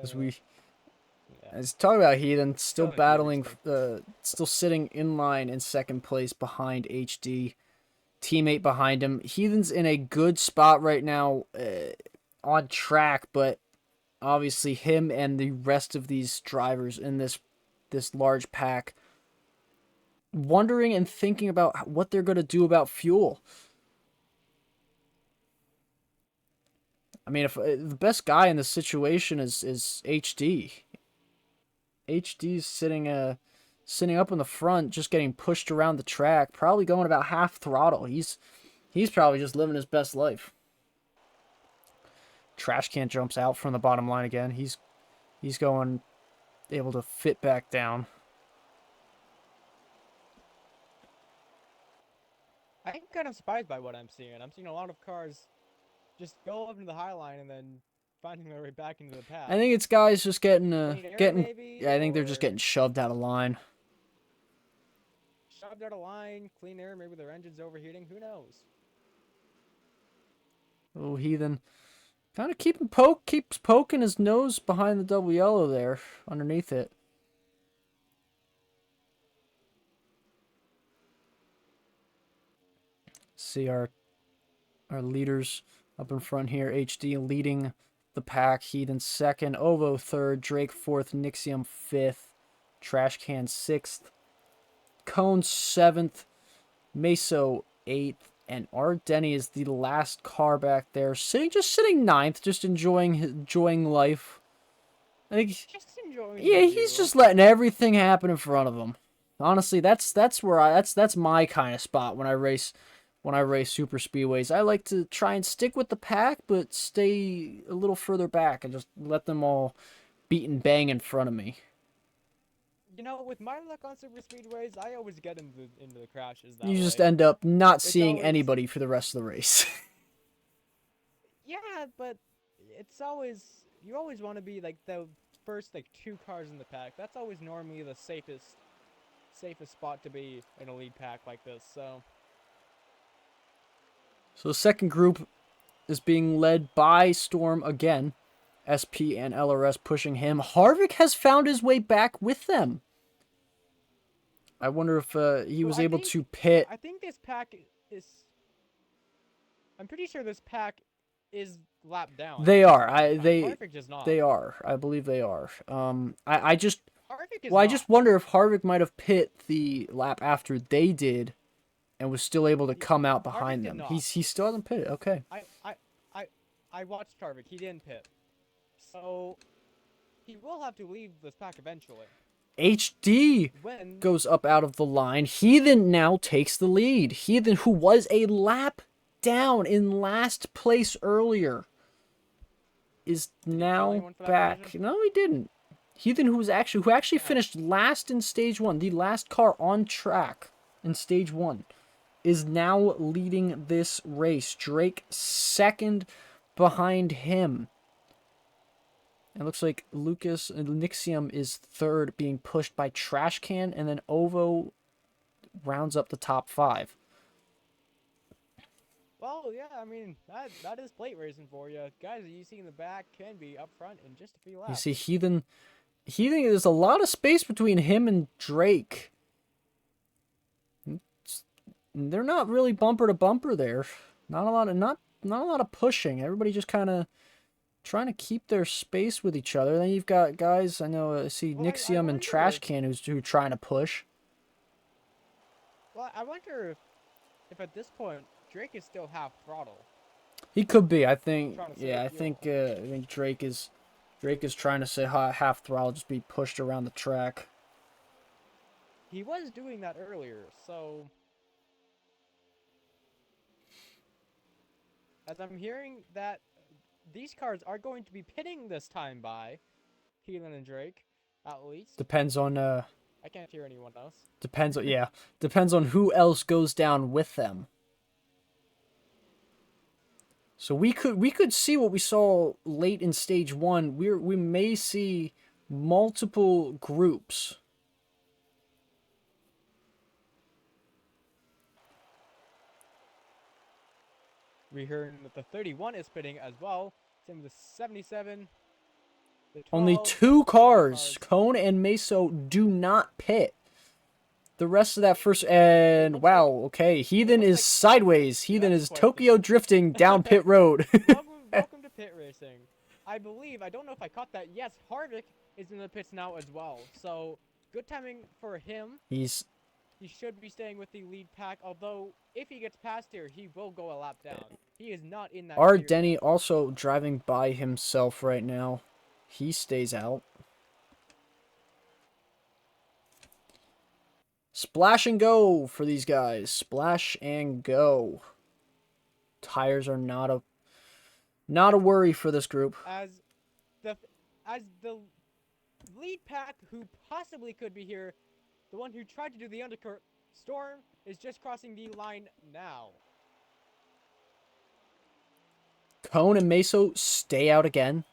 As we, Yeah. as talk about Heathen, still Sound like weird battling, explain. still sitting in line in second place behind HD. Teammate behind him. Heathen's in a good spot right now, on track, but obviously him and the rest of these drivers in this large pack wondering and thinking about what they're going to do about fuel. I mean, if the best guy in this situation is HD. HD's sitting up in the front, just getting pushed around the track, probably going about half throttle. He's probably just living his best life. Trash can jumps out from the bottom line again. He's going able to fit back down. I'm kind of surprised by what I'm seeing. I'm seeing a lot of cars just go up into the high line and then finding their way back into the pack. I think it's guys just getting Clean air, maybe, yeah, I think they're just or getting shoved out of line. shoved out of line. Clean air, maybe their engine's overheating. Who knows? Oh, Heathen kind of keeps poking his nose behind the double yellow there, underneath it. See our leaders up in front here. HD leading the pack. Heathen second. Ovo third. Drake fourth. Nixium fifth. Trash Can sixth. Cone seventh. Meso eighth. And Art Denny is the last car back there, sitting ninth, just enjoying life. I think, Just enjoying yeah, the he's view. just letting everything happen in front of him. Honestly, that's my kind of spot when I race super speedways. I like to try and stick with the pack, but stay a little further back and just let them all beat and bang in front of me. You know, with my luck on super speedways, I always get into the crashes that You just way. end up not It's seeing always anybody for the rest of the race. yeah, but it's always you always want to be like the first like 2 cars in the pack. That's always normally the safest spot to be in a lead pack like this. So So the second group is being led by Storm again. SP and LRS pushing him. Harvick has found his way back with them. I wonder if he was able to pit. I think this pack is. I'm pretty sure this pack is lapped down. They are. Harvick is not. They are. I believe they are. I just Harvick is well, I not. just wonder if Harvick might have pit the lap after they did, and was still able to come out behind them. He still hasn't pitted. Okay. I watched Harvick. He didn't pit, so he will have to leave this pack eventually. HD When goes up out of the line. Heathen now takes the lead. Heathen, who was a lap down in last place earlier, is now back. No, he didn't. Heathen, who actually finished last in stage 1, the last car on track in stage 1, is now leading this race. Drake second behind him. It looks like Lucas Nixium is third, being pushed by Trash Can, and then Ovo rounds up the top 5. Well, yeah, I mean that is plate racing for you, guys. That you see in the back can be up front in just a few laps. You see, Heathen, there's a lot of space between him and Drake. They're not really bumper to bumper there. Not a lot of pushing. Everybody just kind of trying to keep their space with each other. Then you've got guys, I know, I see Nixium and Trash Can who are trying to push. Well, I wonder if at this point Drake is still half throttle. He could be. I think. Yeah, I think Drake is trying to say half throttle, just be pushed around the track. He was doing that earlier, so as I'm hearing that these cars are going to be pitting this time by Heathen and Drake, at least. Depends on I can't hear anyone else. Depends on who else goes down with them. So we could see what we saw late in stage 1. We may see multiple groups. We heard that the 31 is pitting as well. Same with the 77. The 12, Only 2 cars, Cone and Meso, do not pit. The rest of that first, and wow, okay, Heathen is sideways. Heathen is Tokyo drifting down pit road. welcome to pit racing. I don't know if I caught that. Yes, Harvick is in the pits now as well. So good timing for him. He should be staying with the lead pack. Although if he gets past here, he will go a lap down. He is not in that. R. Denny also driving by himself right now. He stays out. Splash and go for these guys. Splash and go. Tires are not a worry for this group. As the lead pack who possibly could be here, the one who tried to do the undercut, Storm, is just crossing the line now. Cone and Meso stay out again.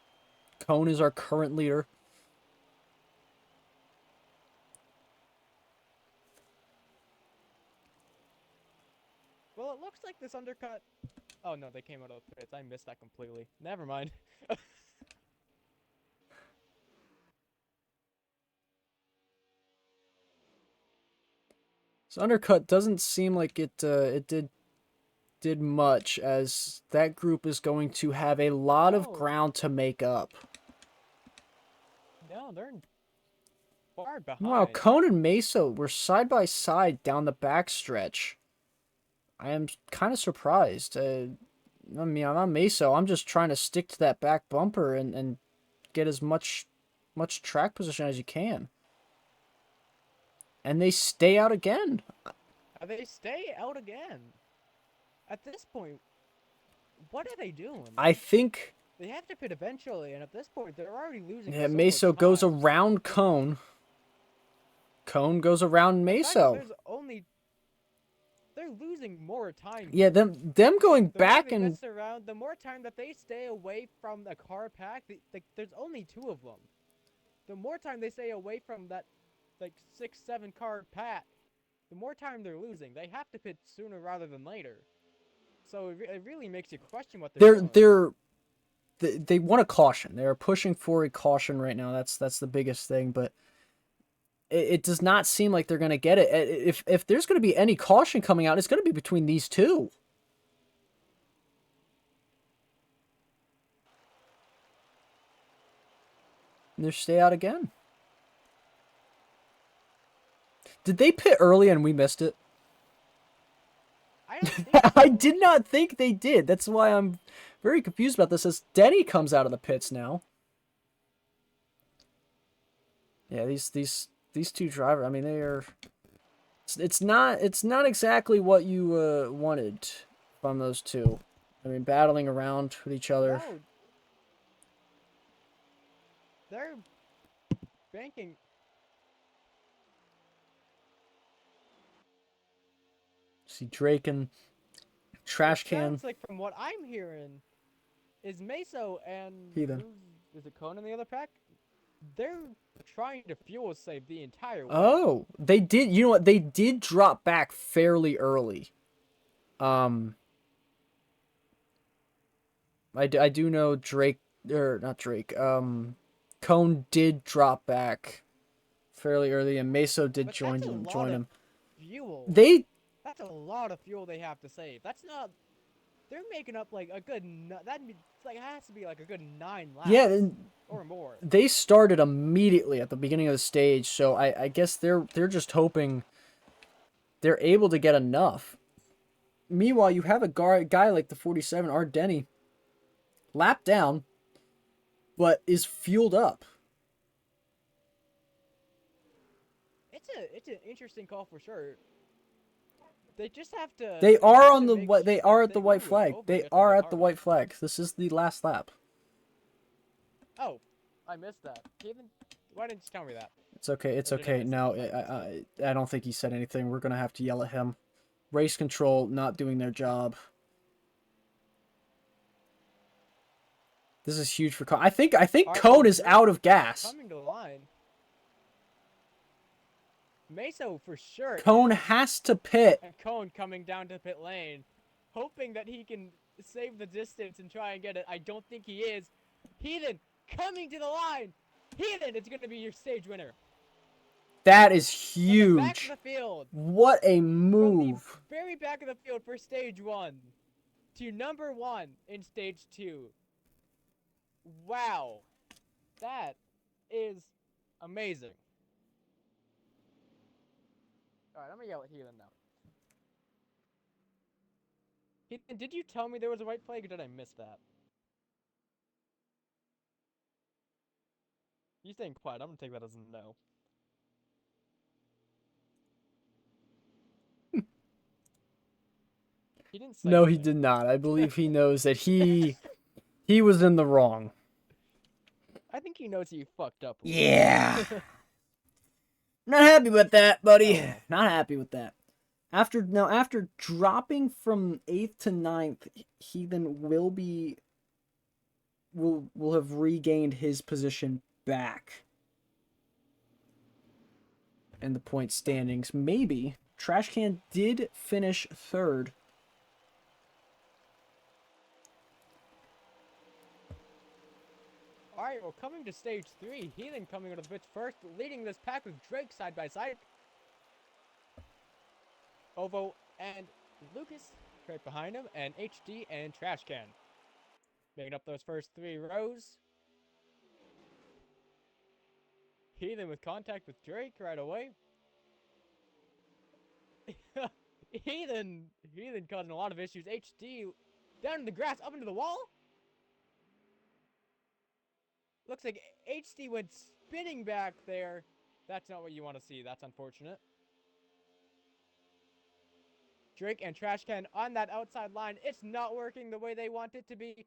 Cone is our current leader. Well, it looks like this undercut. Oh no, they came out of the pits. I missed that completely. Never mind. This undercut doesn't seem like it did much, as that group is going to have a lot of No. ground to make up. No, they're far Wow, behind. Cone and Meso were side by side down the backstretch. I am kind of surprised. I mean, I'm on Meso. I'm just trying to stick to that back bumper and get as much track position as you can. And they stay out again. They stay out again. At this point, what are they doing? I think They have to pit eventually, and at this point, they're already losing yeah, so Meso much goes time. around Cone. Cone goes around The fact that Meso. they're losing more time Yeah, here. them going The more back they and mess around, the more time that they stay away from the car pack. There's only 2 of them. The more time they stay away from that, like 6, 7 car pack, the more time they're losing. They have to pit sooner rather than later. So it really makes you question what they're doing. they want a caution. They're pushing for a caution right now. That's the biggest thing, but it does not seem like they're going to get it. If there's going to be any caution coming out, it's going to be between these two. And they stay out again. Did they pit early and we missed it? I don't think so. I did not think they did. That's why I'm very confused about this, as Denny comes out of the pits now. Yeah, these two drivers, I mean, they are... It's not exactly what you wanted from those two. I mean, battling around with each other. No. They're banking. See Drake and Trash Can. Sounds like from what I'm hearing, is Meso and Heathen. is it Conan in the other pack? They're trying to fuel save the entire way. Oh, they did. You know what? They did drop back fairly early. I do know Drake, or not Drake. Cone did drop back fairly early, and Meso did But join that's a lot join of him. fuel. They That's a lot of fuel they have to save. That's not. They're making up like a good. That like has to be like a good 9 laps. yeah, or more. they started immediately at the beginning of the stage, so I guess they're just hoping they're able to get enough. Meanwhile, you have a guy like the 47 Art Denny, lap down, but is fueled up. It's an interesting call for sure. They just have to. They are have on to the make they sure are that at the they white move flag. over They just are as at the hard. white flag. This is the last lap. Oh, I missed that. Kevin, why didn't you tell me that? It's okay. It's Or did I okay. miss it? No, I I don't think he said anything. We're gonna have to yell at him. Race control not doing their job. This is huge for Cone. I think Cone is out of gas. Coming to the line. Meso for sure. Cone is. has to pit. And Cone coming down to pit lane, hoping that he can save the distance and try and get it. I don't think he is. Heathen coming to the line. Heathen, it's going to be your stage winner. That is From the huge. back of the field. What a From move. the very back of the field for stage 1 to number 1 in stage 2. Wow. That is amazing. Alright, I'm going to yell at Heathen now. Heathen, did you tell me there was a white flag or did I miss that? You staying quiet. I'm going to take that as a no. He didn't say No, anything. he did not. I believe he knows that he was in the wrong. I think he knows he fucked up. Yeah. Not happy with that, buddy. Oh. Not happy with that. After dropping from 8th to 9th, he then will be will have regained his position back in the point standings. Maybe Trash Can did finish third. All right, well, coming to stage 3, Heathen coming out of the pits first, leading this pack with Drake side by side. Ovo and Lucas right behind him, and HD and Trash Can making up those first 3 rows. Heathen with contact with Drake right away. Heathen causing a lot of issues. HD down in the grass, up into the wall. Looks like HD went spinning back there. That's not what you want to see. That's unfortunate. Drake and Trash Can on that outside line. It's not working the way they want it to be.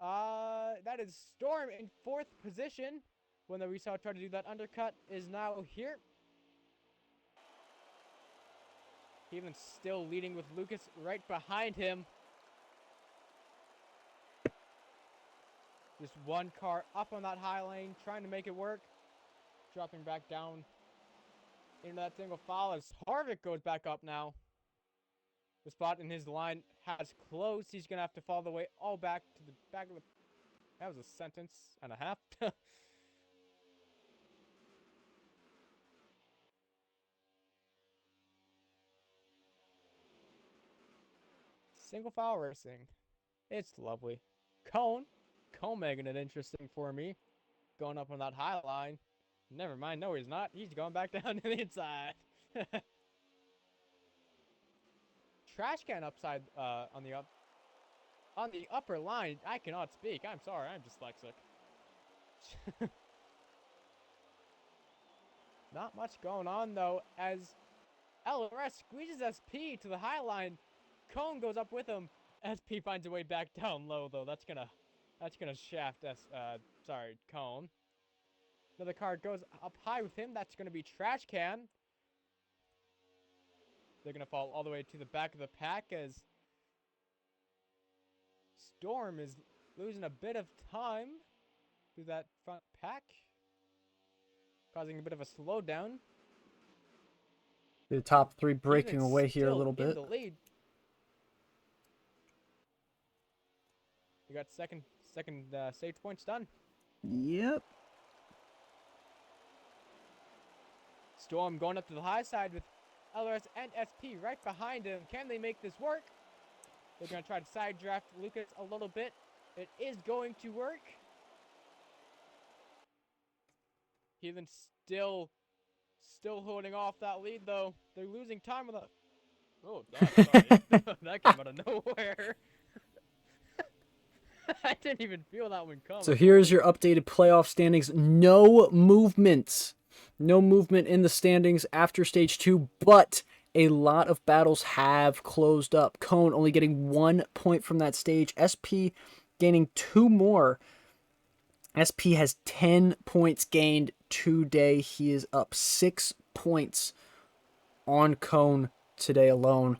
That is Storm in 4th position. When we saw try to do that undercut is now here. Even still leading with Lucas right behind him. Just one car up on that high lane, trying to make it work. Dropping back down into that single file as Harvick goes back up now. The spot in his line has closed. He's going to have to fall the way all back to the back of the... That was a sentence and a half. Single file racing. It's lovely. Cone making it interesting for me. Going up on that high line. Never mind, no he's not. He's going back down to the inside. Trash Can upside on the upper line. I cannot speak. I'm sorry, I'm dyslexic. Not much going on though, as LRS squeezes SP to the high line. Cone goes up with him. SP finds a way back down low though. That's gonna shaft Cone. Another car goes up high with him. That's gonna be Trash Can. They're gonna fall all the way to the back of the pack as Storm is losing a bit of time through that front pack, causing a bit of a slowdown. The top 3 breaking away here a little in bit. the lead. We got second stage points done. Yep. Storm going up to the high side with LRS and SP right behind him. Can they make this work? They're going to try to side draft Lucas a little bit. It is going to work. Heathen still holding off that lead, though. They're losing time with a... Oh, God, sorry. That came out of nowhere. I didn't even feel that one coming. So here's your updated playoff standings. No movement. No movement in the standings after stage 2, but a lot of battles have closed up. Cone only getting 1 point from that stage. SP gaining 2 more. SP has 10 points gained today. He is up 6 points on Cone today alone.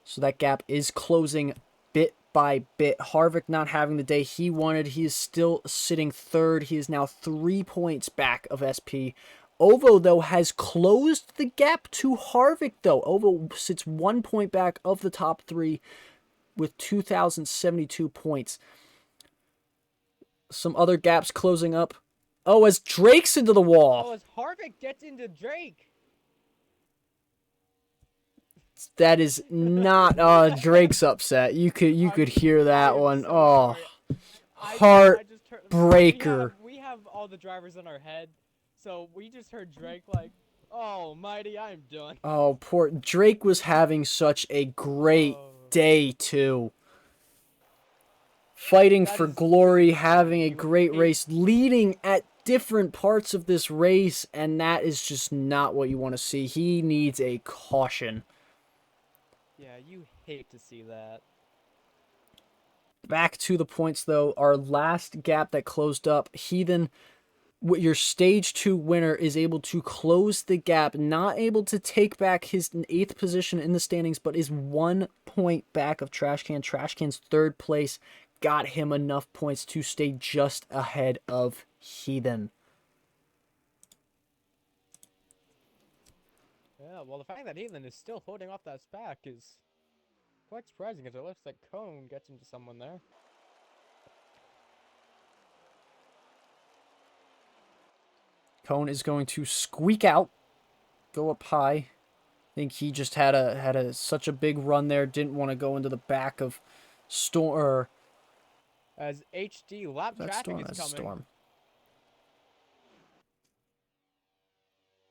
So that gap is closing bit by bit. Harvick not having the day he wanted. He is still sitting third. He is now 3 points back of SP. Ovo, though, has closed the gap to Harvick, though. Ovo sits 1 point back of the top 3 with 2,072 points. Some other gaps closing up. Oh, as Drake's into the wall. Oh, as Harvick gets into Drake. That is not Drake's upset. You could hear that one. So heartbreaker. We have all the drivers in our head, so we just heard Drake like, "Oh, mighty, I'm done." Oh, poor Drake was having such a great day too. Fighting for glory, having a great race, leading at different parts of this race, and that is just not what you want to see. He needs a caution. Yeah, you hate to see that. Back to the points, though. Our last gap that closed up, Heathen, your stage 2 winner, is able to close the gap, not able to take back his 8th position in the standings, but is 1 point back of Trash Can. Trash Can's 3rd place got him enough points to stay just ahead of Heathen. Yeah, well, the fact that Heathen is still holding off that SPAC is quite surprising, because it looks like Cone gets into someone there. Cone is going to squeak out, go up high. I think he just had a such a big run there, didn't want to go into the back of Storm. As HD lap traffic is coming. Storm.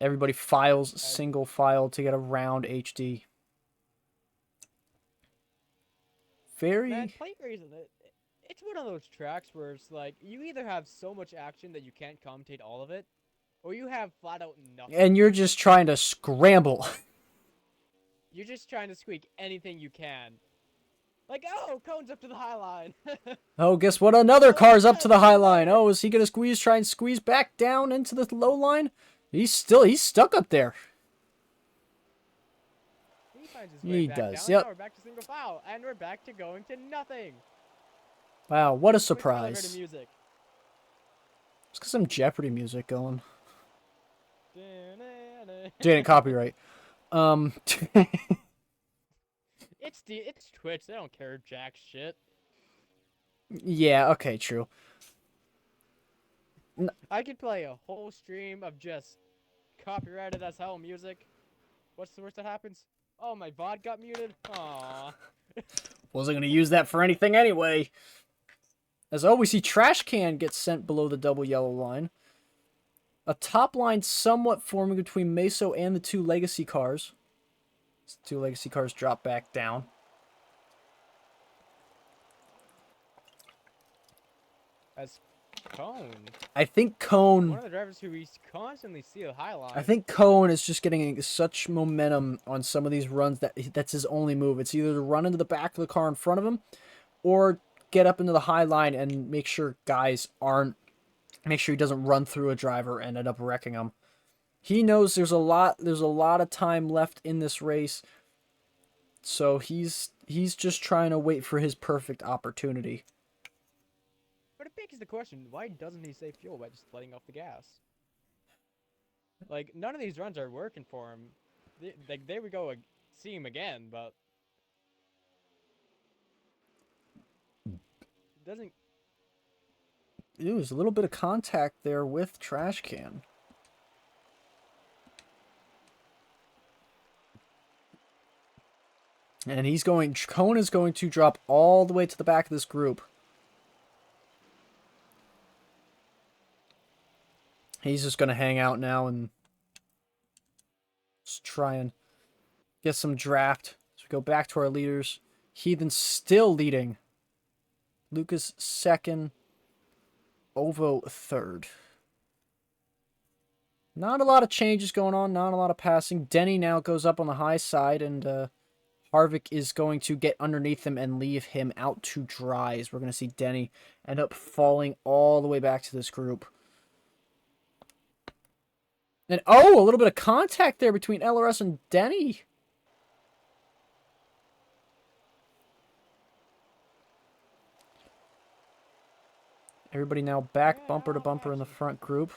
Everybody files single file to get around HD. Man, plate racing, it's one of those tracks where it's like, you either have so much action that you can't commentate all of it, or you have flat out nothing. And you're just trying to scramble. You're just trying to squeak anything you can. Like, oh, Cone's up to the high line. Oh, guess what? Another car's up to the high line. Oh, is he going to try and squeeze back down into the low line? He's stuck up there. He finds his way back does, down. yep. Now we're back to single file, and we're back to going to nothing. Wow, what a Switch color to surprise. music. Let's get some Jeopardy music going. Janet, copyright. It's Twitch. They don't care jack shit. Yeah, okay, true. I could play a whole stream of just copyrighted as hell music. What's the worst that happens? Oh, my VOD got muted? Aww. Wasn't going to use that for anything anyway. As always, see trash can gets sent below the double yellow line. A top line somewhat forming between Meso and the two legacy cars. The two legacy cars drop back down. As Cone. I think Cone... One of the drivers who we constantly see a high line. I think Cone is just getting such momentum on some of these runs that that's his only move. It's either to run into the back of the car in front of him or get up into the high line and make sure make sure he doesn't run through a driver and end up wrecking him. He knows there's a lot of time left in this race. So he's just trying to wait for his perfect opportunity. But it begs the question, why doesn't he save fuel by just letting off the gas? Like, none of these runs are working for him. Like, there we go, see him again, but... Doesn't... Ew, there's a little bit of contact there with Trash Can. And Cone is going to drop all the way to the back of this group. He's just going to hang out now and just try and get some draft. So we go back to our leaders. Heathen still leading. Lucas second. Ovo third. Not a lot of changes going on. Not a lot of passing. Denny now goes up on the high side, and Harvick is going to get underneath him and leave him out to dry. As we're going to see Denny end up falling all the way back to this group. And oh, a little bit of contact there between LRS and Denny. Everybody now back bumper to bumper in the front group.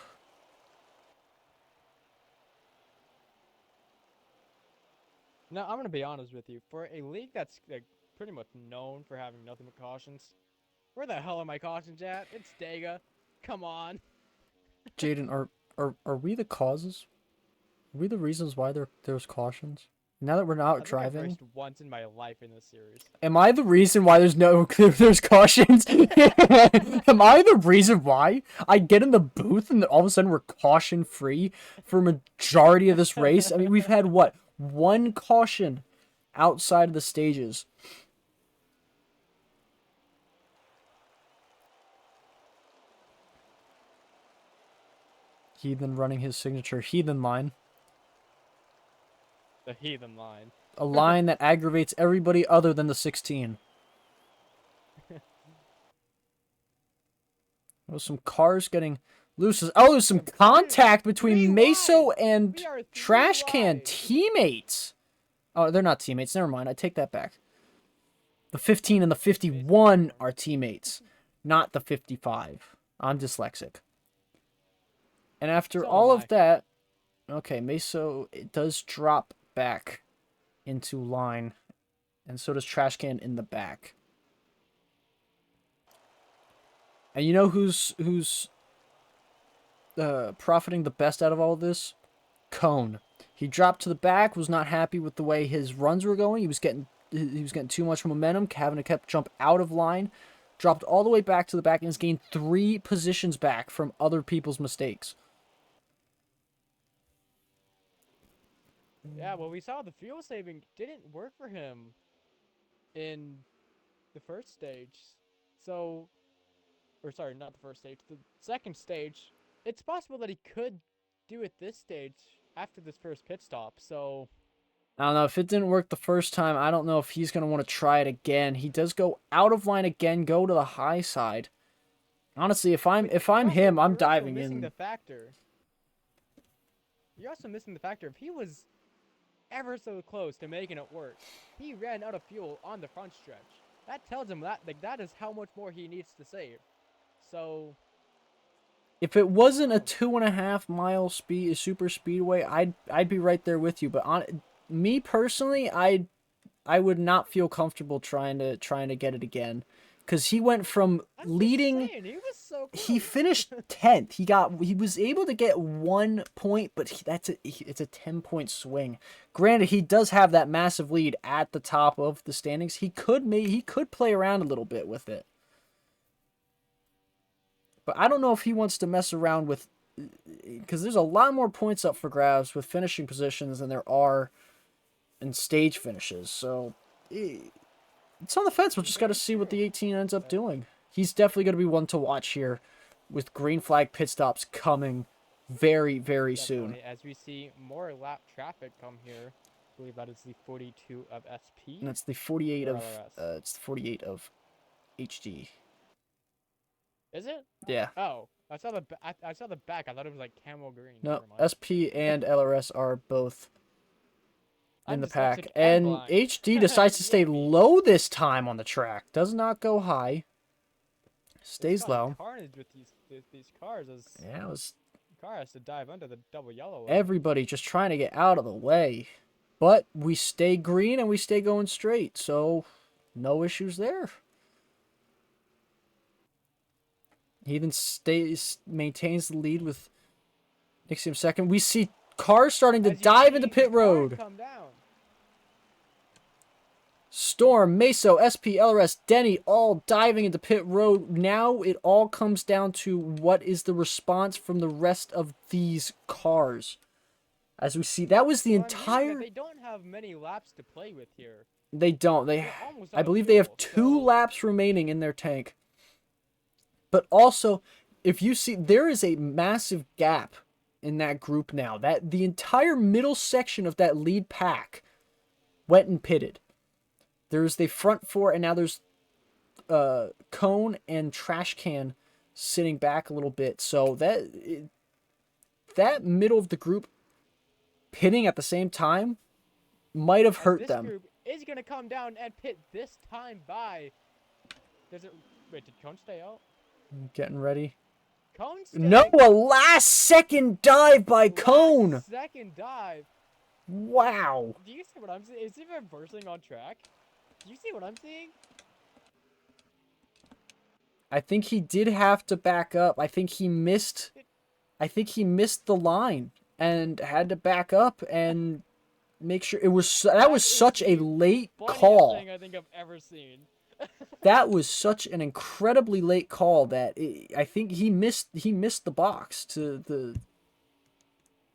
Now, I'm going to be honest with you. For a league that's like, pretty much known for having nothing but cautions, where the hell are my cautions at? It's Dega. Come on. Jaden, are we the causes? Are we the reasons why there's cautions? Now that we're not driving? I've raced once in my life in this series. Am I the reason why there's cautions? Am I the reason why? I get in the booth and all of a sudden we're caution free for majority of this race? I mean, we've had what? One caution outside of the stages. Heathen running his signature Heathen line. The Heathen line. A line that aggravates everybody other than the 16. There's some cars getting loose. Oh, there's some contact between Meso and Trash Can teammates. Oh, they're not teammates. Never mind. I take that back. The 15 and the 51 are teammates, not the 55. I'm dyslexic. And after So all am of I. that, okay, Meso, it does drop back into line, and so does Trashcan in the back. And you know who's profiting the best out of all of this? Cone. He dropped to the back, was not happy with the way his runs were going. He was getting too much momentum, having to kept jump out of line, dropped all the way back to the back, and has gained 3 positions back from other people's mistakes. Yeah, well, we saw the fuel saving didn't work for him in the first stage. So, or sorry, not the first stage, the second stage. It's possible that he could do it this stage after this first pit stop. So, I don't know, if it didn't work the first time, I don't know if he's going to want to try it again. He does go out of line again, go to the high side. Honestly, if I'm also, him, I'm you're also diving missing in. the factor. You're also missing the factor. If he was ever so close to making it work, he ran out of fuel on the front stretch. That tells him that that is how much more he needs to save. So, If it wasn't a oh, 2.5 mile super speedway, I'd be right there with you. But on me personally, I would not feel comfortable trying to get it again, because he went from I'm just leading. saying, he was so He close. finished 10th. He was able to get 1 point, but it's a 10-point swing. Granted, he does have that massive lead at the top of the standings. He could play around a little bit with it. But I don't know if he wants to mess around with, because there's a lot more points up for grabs with finishing positions than there are in stage finishes. So it's on the fence. We'll just got to Very see what true. the 18 ends up Uh, doing. He's definitely going to be one to watch here, with green flag pit stops coming very, very soon. Definitely, as we see more lap traffic come here. I believe that is the 42 of And SP it's the 48 or of LRS. it's the 48 of HD. Is it? Yeah. Oh, I saw the back. I thought it was like camel green. No, Never mind. SP and LRS are both in I'm the pack. dyslexic and And blind. HD decides to stay Yay me. low this time on the track. Does not go high. It's Stays causing low. carnage with these cars as Yeah, it was the car has to dive under the double yellow line. everybody just trying to get out of the way. But we stay green and we stay going straight, so no issues there. He then maintains the lead with Nixium second. We see cars starting to As you dive into see, pit cars road. come down. Storm, Meso, SP, LRS, Denny, all diving into pit road. Now it all comes down to what is the response from the rest of these cars. As we see, that was the Well, I'm hearing that entire. they don't have many laps to play with here. They don't. They're almost I out of believe they have fuel, 2 so laps remaining in their tank. But also, if you see, there is a massive gap in that group now. That the entire middle section of that lead pack went and pitted. There's the front 4, and now there's Cone and Trash Can sitting back a little bit. So that middle of the group pitting at the same time might have as hurt this them. group is gonna come down and pit this time by. Does it? Wait, did Cone stay out? Getting ready. Cone No, staying. a last second dive by Cone. Last second dive. Wow. Do you see what I'm seeing? Is he reversing on track? Do you see what I'm seeing? I think he did have to back up. I think he missed the line and had to back up and make sure it was that was That is such a the late funniest call. thing I think I've ever seen. That was such an incredibly late call that I think he missed the box to the.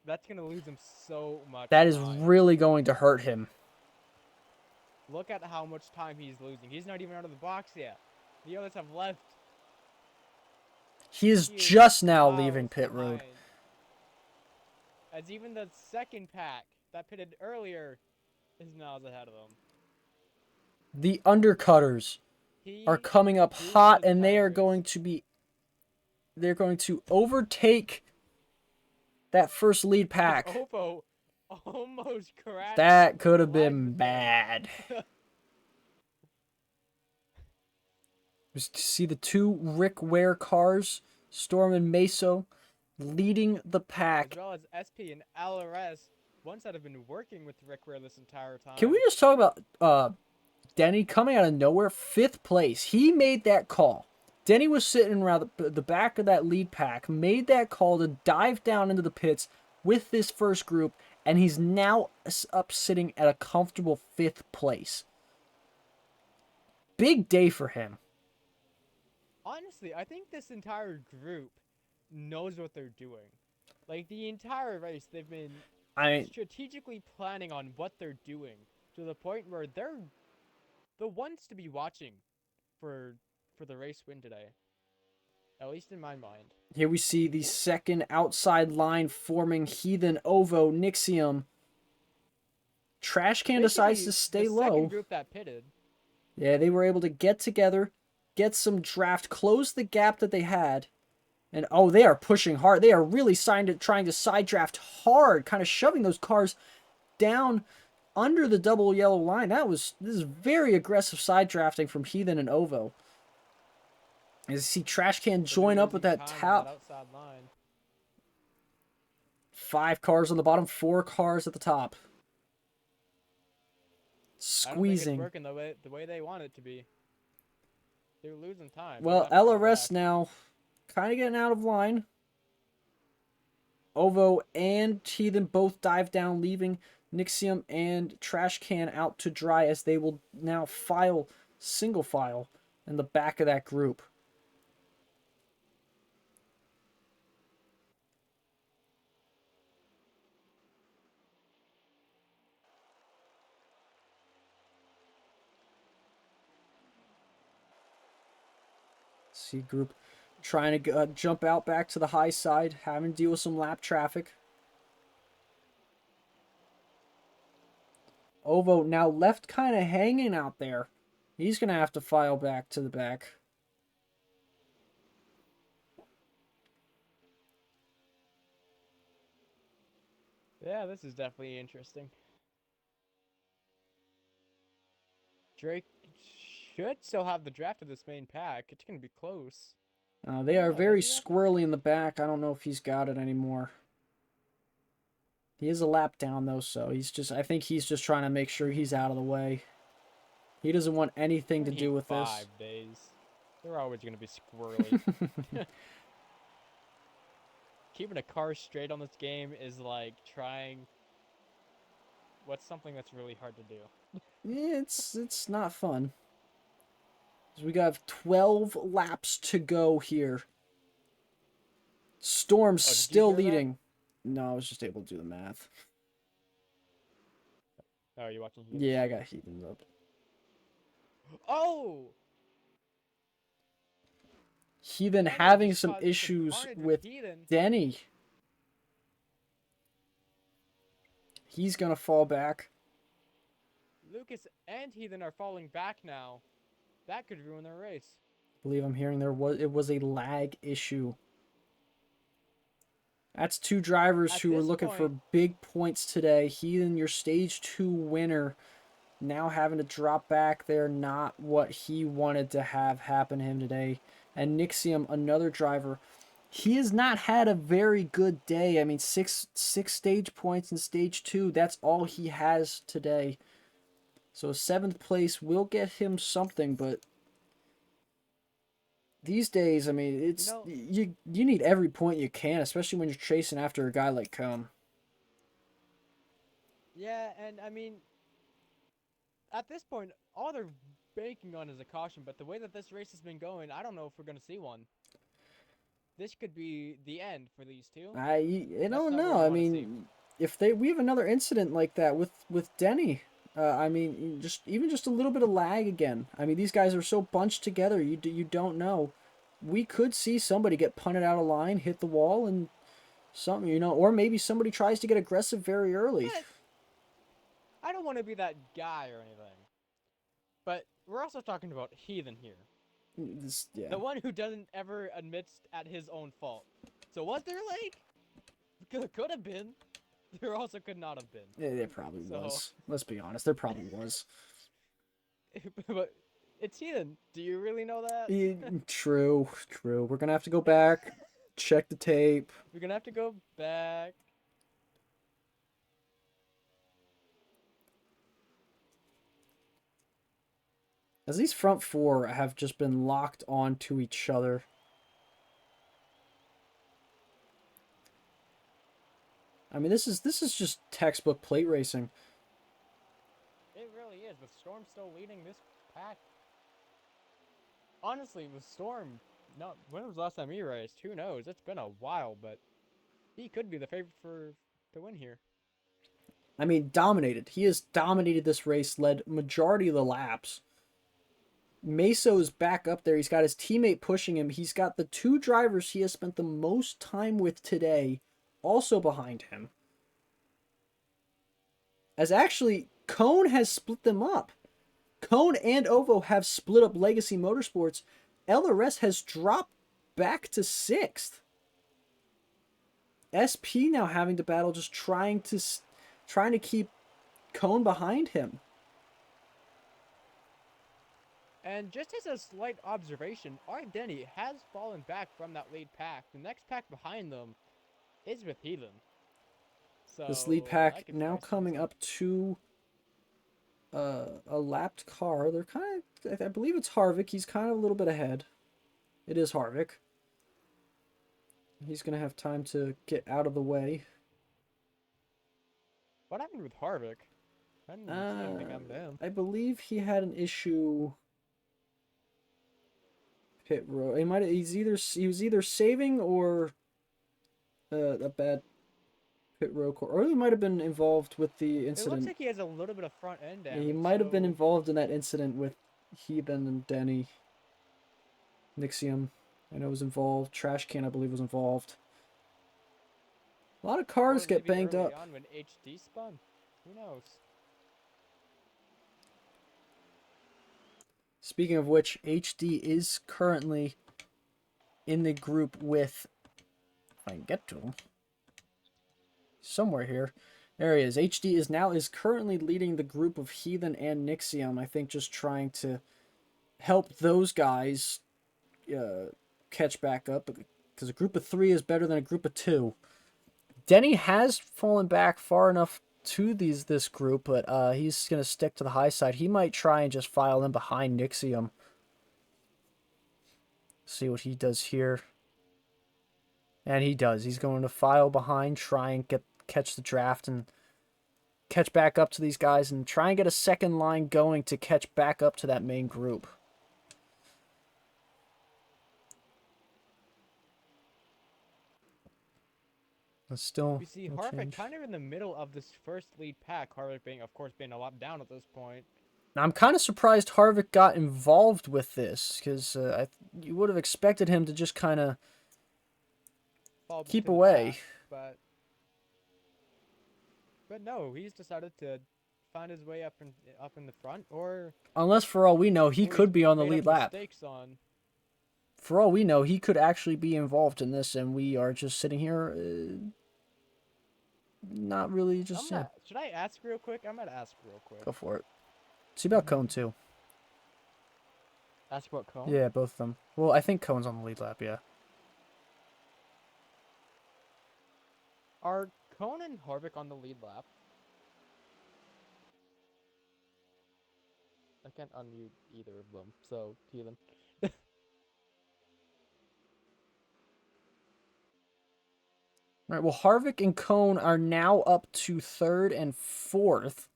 That's gonna lose him so much That is time. really going to hurt him. Look at how much time he's losing. He's not even out of the box yet. The others have left. He is He is just now miles leaving pit road. behind. As even the second pack that pitted earlier is miles ahead of him. The undercutters are He coming up proved hot, his and they are tolerance. going to be. They're going to overtake that first lead As pack. Oppo almost crashed. That could have right been with him. bad. Was to see the two Rick Ware cars, Storm and Meso, leading the As pack. well as SP and LRS, ones that have been working with Rick Ware this entire Can we time. just talk about Denny coming out of nowhere, 5th place? He made that call. Denny was sitting around the back of that lead pack, made that call to dive down into the pits with this first group, and he's now up sitting at a comfortable 5th place. Big day for him. Honestly, I think this entire group knows what they're doing. Like the entire race, they've been I strategically planning on what they're doing to the point where they're the ones to be watching for the race win today. At least in my mind. Here we see the second outside line forming Heathen, Ovo, Nixium. Trash Can decides to Basically, stay the second low. group that pitted. Yeah, they were able to get together, get some draft, close the gap that they had. And oh, they are pushing hard. They are really trying to side draft hard, kind of shoving those cars down under the double yellow line. This is very aggressive side drafting from Heathen and Ovo. As you see Trash Can But they're join up with losing that time on that top. outside line. 5 cars on the bottom, 4 cars at the top. I don't think it's Squeezing. working the way they want it to be. They're losing time. Well, LRS now kind of getting out of line. Ovo and Heathen both dive down, leaving Nixium and Trash Can out to dry as they will now single file in the back of that group. C group trying to jump out back to the high side, having to deal with some lap traffic. Ovo now left kind of hanging out there. He's going to have to file back to the back. Yeah, this is definitely interesting. Drake should still have the draft of this main pack. It's going to be close. They are Oh, very does he have it? squirrely in the back. I don't know if he's got it anymore. He is a lap down though, so I think he's just trying to make sure he's out of the way. He doesn't want anything to do with this. 5 days. They're always going to be squirrely. Keeping a car straight on this game is like trying. What's something that's really hard to do? Yeah, it's not fun. So we got 12 laps to go here. Storm's did you still hear that? leading. No, I was just able to do the math. Oh, are you watching? Heathen? Yeah, I got Heathens up. Oh! Heathen And having just some causing issues carnage with Heathen. Denny. He's gonna fall back. Lucas and Heathen are falling back now. That could ruin their race. I believe I'm hearing it was a lag issue. That's 2 drivers At who were this looking for point- big points today. Heathen, your stage 2 winner, now having to drop back there, not what he wanted to have happen to him today. And Nixium, another driver, he has not had a very good day. I mean, six stage points in stage 2. That's all he has today. So 7th place will get him something, but these days, I mean, it's you need every point you can, especially when you're chasing after a guy like Cone. Yeah, and I mean, at this point, all they're banking on is a caution. But the way that this race has been going, I don't know if we're gonna see one. This could be the end for these two. I That's don't not what know. we I wanna see. mean, if we have another incident like that with Denny, I mean, just a little bit of lag again. I mean, these guys are so bunched together. You don't know. We could see somebody get punted out of line, hit the wall, and something, or maybe somebody tries to get aggressive very early. But I don't want to be that guy or anything. But we're also talking about Heathen here. Yeah. The one who doesn't ever admit at his own fault. So was there like? Could have been. There also could not have been. There probably was. Let's be honest. There probably was. But It's Heathen. Do you really know that? True, true. We're gonna have to go back, check the tape. We're gonna have to go back. As these front four have just been locked onto each other. I mean, this is just textbook plate racing. It really is, with Storm still leading this pack. Honestly, with Storm, not when was the last time he raced? Who knows? It's been a while, but he could be the favorite to win here. I mean, dominated. He has dominated this race, led majority of the laps. Meso's back up there. He's got his teammate pushing him. He's got the two drivers he has spent the most time with today also behind him. As actually, Cone has split them up. Cone and Ovo have split up Legacy Motorsports. LRS has dropped back to 6th. SP now having to battle, just trying to keep Cone behind him. And just as a slight observation, Denny has fallen back from that lead pack. The next pack behind them is with Heathen. So This lead pack now coming up to a lapped car. They're kind of, I believe it's Harvick. He's kind of a little bit ahead. It is Harvick. He's going to have time to get out of the way. What happened with Harvick? I didn't see anything happen to him. I believe he had an issue pit road. He was either saving or a bad pit road or he might have been involved with the incident. It looks like he has a little bit of front end damage. Yeah, he might have been involved in that incident with Heathen and Denny. Nixium, I know, was involved. Trash Can, I believe, was involved. A lot of cars get banged up. On when HD spun. Who knows? Speaking of which, HD is currently in the group with, if I can get to him, somewhere here. There he is. HD is currently leading the group of Heathen and Nixium. I think just trying to help those guys catch back up, because a group of 3 is better than a group of 2. Denny has fallen back far enough to this group, but he's going to stick to the high side. He might try and just file in behind Nixium. See what he does here. And he does. He's going to file behind, try and catch the draft and catch back up to these guys and try and get a second line going to catch back up to that main group. Still, we see Harvick kind of in the middle of this first lead pack. Harvick being, of course, being a lot down at this point. Now, I'm kind of surprised Harvick got involved with this, because you would have expected him to just kind of keep away. Back, but no, he's decided to find his way up in the front, or unless for all we know, he could be on the lead lap. For all we know, he could actually be involved in this, and we are just sitting here. Not really just... Should I ask real quick? I'm going to ask real quick. Go for it. See about Cone, too. Ask about Cone? Yeah, both of them. Well, I think Cone's on the lead lap, yeah. Are Cone and Harvick on the lead lap? I can't unmute either of them, so Heathen. All right, well, Harvick and Cone are now up to 3rd and 4th.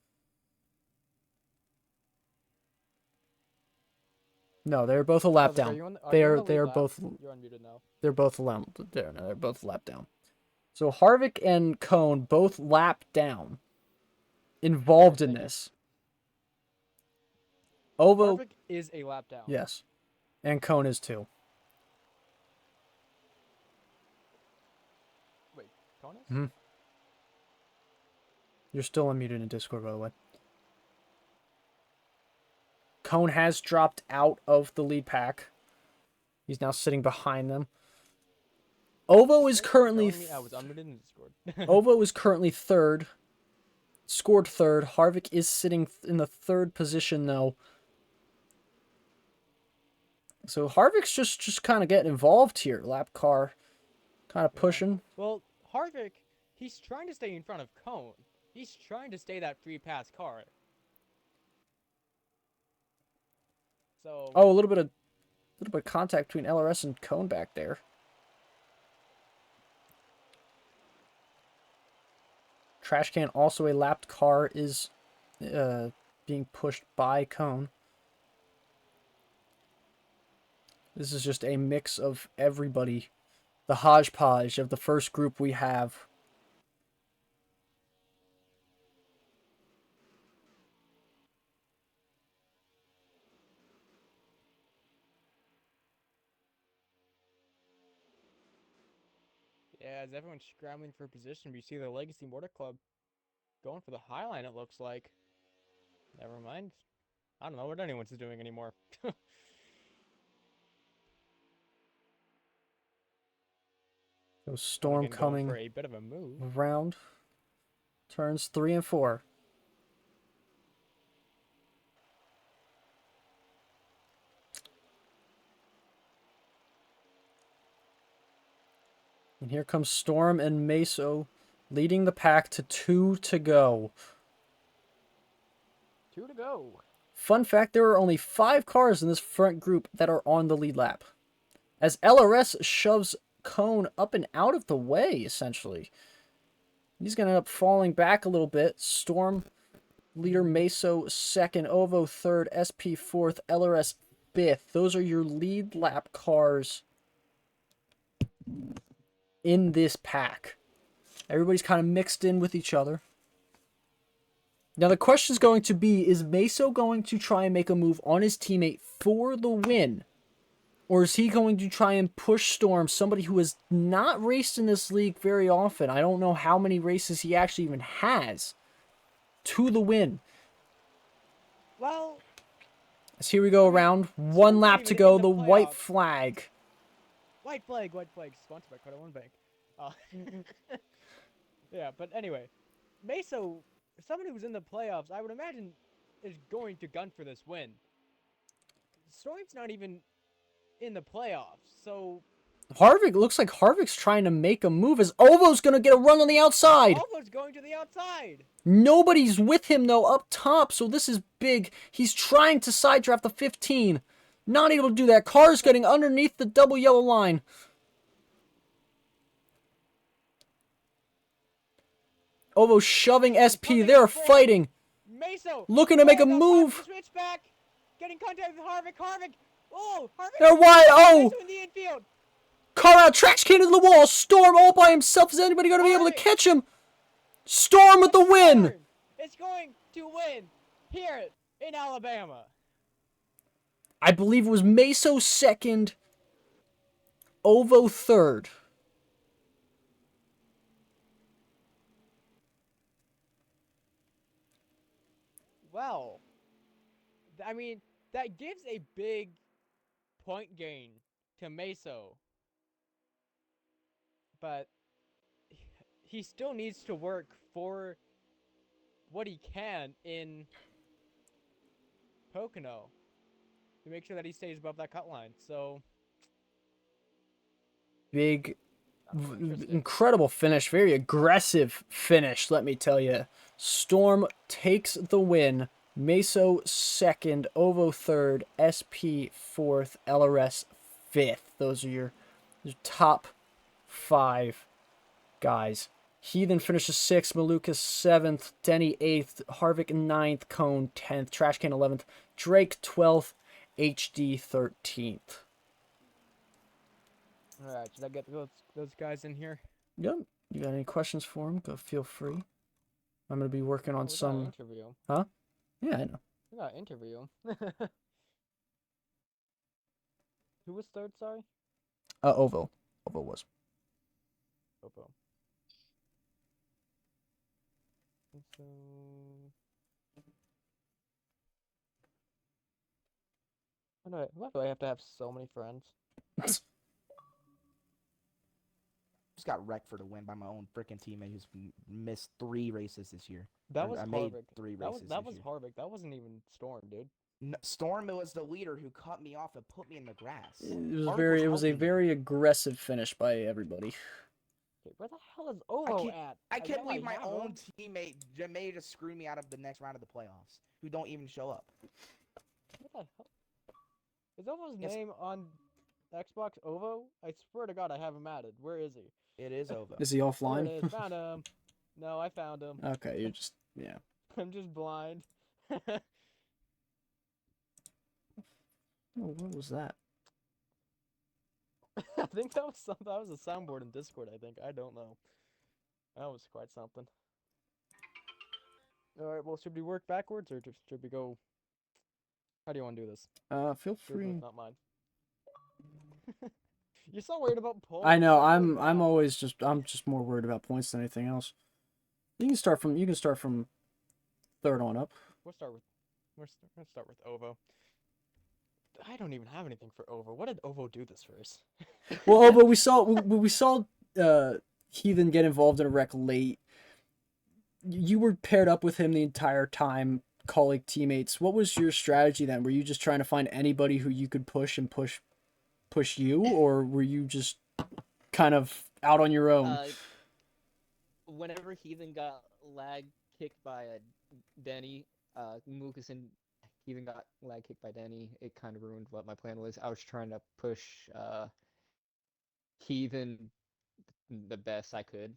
No, they're both a lap down. They are both. You're unmuted now. They're both they're both lap down. So Harvick and Cone both lap down. Involved in this. Ovo Harvick is a lap down. Yes, and Cone is too. Mm-hmm. You're still unmuted in Discord, by the way. Cone has dropped out of the lead pack. He's now sitting behind them. Ovo is currently... I was unmuted in Discord. Ovo is currently 3rd. Scored 3rd. Harvick is sitting in the 3rd position, though. So Harvick's just kind of getting involved here. Lap car kind of pushing. Well, Harvick, he's trying to stay in front of Cone. He's trying to stay that free pass car. So. Oh, a little bit of contact between LRS and Cone back there. Trash can, also a lapped car, is being pushed by Cone. This is just a mix of everybody. The hodgepodge of the first group we have. Yeah, as everyone's scrambling for position, we see the Legacy Motor Club going for the high line, it looks like. Never mind. I don't know what anyone's doing anymore. So Storm coming for a bit of a move. around. Turns 3 and 4. And here comes Storm and Meso leading the pack to 2 to go. 2 to go. Fun fact, there are only 5 cars in this front group that are on the lead lap. As LRS shoves Cone up and out of the way, essentially. He's going to end up falling back a little bit. Storm, leader Meso, second. Ovo, third. SP, fourth. LRS, fifth. Those are your lead lap cars in this pack. Everybody's kind of mixed in with each other. Now the question is going to be, is Meso going to try and make a move on his teammate for the win? Or is he going to try and push Storm, somebody who has not raced in this league very often? I don't know how many races he actually even has, to the win. Well, as here we go around. One lap to go. The white flag. White flag. Sponsored by Credit One Bank. Yeah, but anyway, Meso, someone who's in the playoffs, I would imagine, is going to gun for this win. Storm's not even in the playoffs, so Harvick, looks like Harvick's trying to make a move as Ovo's going to get a run on the outside. Ovo's going to the outside. Nobody's with him, though, up top, so this is big. He's trying to side draft the 15. Not able to do that. Car's getting underneath the double yellow line. Ovo shoving SP. They're fighting. Meso looking to make a move. Switchback. Getting contact with Harvick. Oh, Harvick. They're wide. Oh. In the infield. Car out. Trash can into the wall. Storm all by himself. Is anybody going to be able to catch him? Storm with the win. It's going to win here in Alabama. I believe it was Meso second. Ovo third. Well, I mean, that gives a big point gain to Meso. But he still needs to work for what he can in Pocono to make sure that he stays above that cut line. So, big, incredible finish. Very aggressive finish, let me tell you. Storm takes the win. Meso second, Ovo third, SP fourth, LRS fifth. Those are your top 5 guys. Heathen finishes 6th, Malukas 7th, Denny 8th, Harvick 9th, Cone 10th, Trashcan 11th, Drake 12th, HD 13th. Alright, should I get those guys in here? Yep. You got any questions for him? Go feel free. I'm going to be working on some... interview. Huh? Yeah, I know. We got interview. Who was third, sorry? Ovo. Ovo was. Ovo. So... Why do I have to have so many friends? Just got wrecked for the win by my own freaking teammate who's missed 3 races this year. That was I Harvick. made 3 races. That was Harvick. That wasn't even Storm, dude. Storm was the leader who cut me off and put me in the grass. It was a helping me. very aggressive finish by everybody. Okay, where the hell is I Ovo can't. at? I can't know I believe my have own him. teammate may just screw me out of the next round of the playoffs. Who don't even show up. What the hell? Is Ovo's Yes, name on Xbox Ovo? I swear to God, I have him added. Where is he? it is Ovo. Is he There it offline? is. Found him. No, I found him. Okay, you're just yeah. I'm just blind. Oh, what was that? I think that was something. That was a soundboard in Discord. I think. I don't know. That was quite something. All right. Well, should we work backwards or just should we go? How do you want to do this? Feel Your move, free. not mine. You're so worried about I points. know. I'm really I'm not. always just I'm just more worried about points than anything else. You can start from third on up. We'll start with. Let's start with Ovo. I don't even have anything for Ovo. What did Ovo do this race? Well, oh, but we saw Heathen get involved in a wreck late. You were paired up with him the entire time, calling teammates. What was your strategy then? Were you just trying to find anybody who you could push and push you, or were you just kind of out on your own? Whenever Heathen got lag kicked by Denny, Lucas and Heathen got lag kicked by Denny, it kind of ruined what my plan was. I was trying to push Heathen the best I could.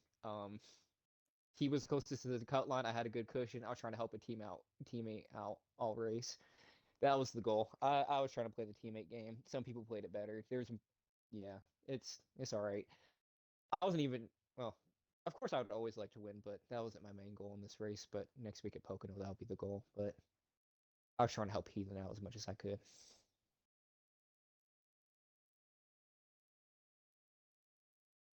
He was closest to the cut line. I had a good cushion. I was trying to help a teammate out all race. That was the goal. I was trying to play the teammate game. Some people played it better. Yeah, it's all right. I wasn't even well. Of course, I would always like to win, but that wasn't my main goal in this race. But next week at Pocono, that'll be the goal. But I was trying to help Heathen out as much as I could.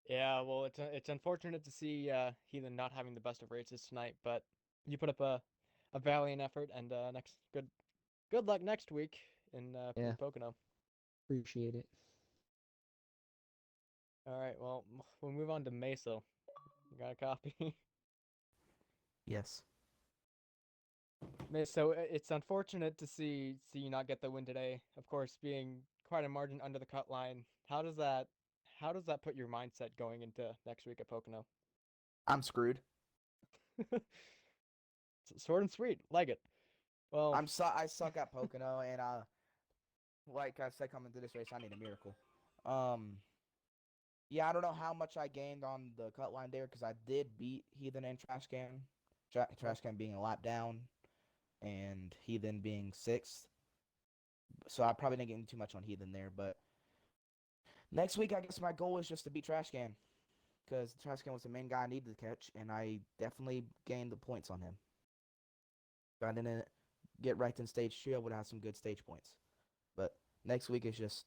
Yeah, well, it's unfortunate to see Heathen not having the best of races tonight, but you put up a valiant effort, and next good luck next week Yeah, in Pocono. appreciate it. All right, well, we'll move on to Mesa. You got a copy? Yes. So it's unfortunate to see you not get the win today. Of course, being quite a margin under the cut line. How does that put your mindset going into next week at Pocono? I'm screwed. Short and sweet, like it. Well, I suck at Pocono, and like I said, coming to this race, I need a miracle. Um, yeah, I don't know how much I gained on the cut line there because I did beat Heathen and Trash Can. Trash Can being a lap down, and Heathen being sixth. So I probably didn't get too much on Heathen there, but next week I guess my goal is just to beat Trash Can because Trash Can was the main guy I needed to catch, and I definitely gained the points on him. If I didn't get right in stage 2, I would have some good stage points. But next week is just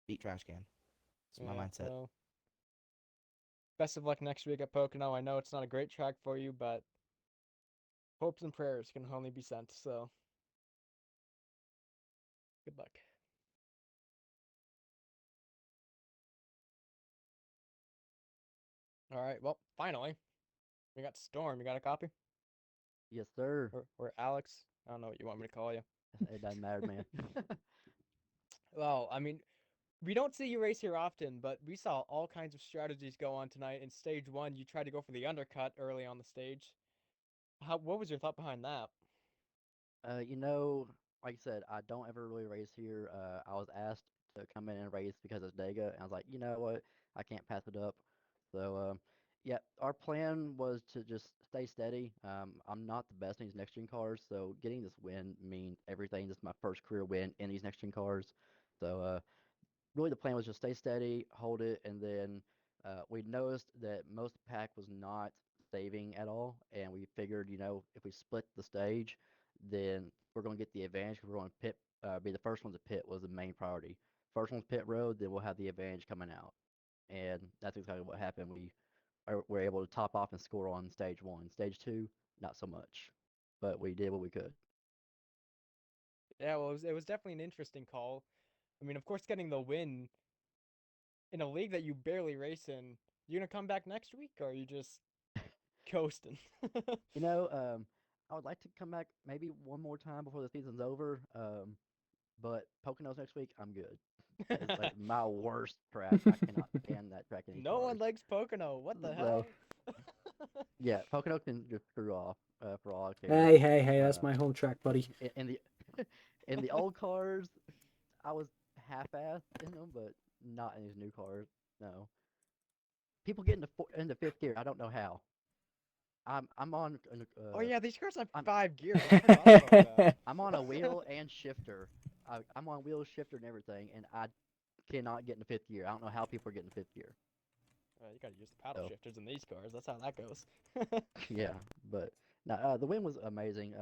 beat Trash Can. It's my yeah. mindset. Well, best of luck next week at Pocono. I know it's not a great track for you, but hopes and prayers can only be sent. So good luck. All right. Well, finally, we got Storm. You got a copy? Yes, sir. Or Alex? I don't know what you want me to call you. It doesn't matter, man. Well, I mean, we don't see you race here often, but we saw all kinds of strategies go on tonight. In stage one, you tried to go for the undercut early on the stage. What was your thought behind that? You know, like I said, I don't ever really race here. I was asked to come in and race because it's Dega, and I was like, you know what? I can't pass it up. So, yeah, our plan was to just stay steady. I'm not the best in these next gen cars, so getting this win means everything. This is my first career win in these next gen cars. So, really the plan was just stay steady, hold it, and then we noticed that most of the pack was not saving at all, and we figured, if we split the stage, then we're going to get the advantage. We're going to pit, be the first one to pit was the main priority. First one's pit road, then we'll have the advantage coming out, and that's exactly what happened. Were able to top off and score on stage one. Stage two, not so much, but we did what we could. Yeah, well, it was definitely an interesting call. I mean, of course, getting the win in a league that you barely race in. You gonna come back next week, or are you just coasting? You know, I would like to come back maybe one more time before the season's over. But Poconos next week, I'm good. That is like my worst track. I cannot stand that track any No one cars. likes Pocono. What the So hell? yeah, Pocono can just screw off for all I care. Hey, that's Uh, my home track, buddy. in the in the old cars, I was half-assed in them, but not in these new cars. No, people get into fifth gear. I don't know how. I'm on Oh yeah, these cars have I'm 5 gears. I forgot about that. I'm on a wheel and shifter. I'm on wheel shifter and everything, and I cannot get into fifth gear. I don't know how people are getting fifth gear. You gotta use the paddle So shifters in these cars. That's how that goes. yeah, but no, the win was amazing.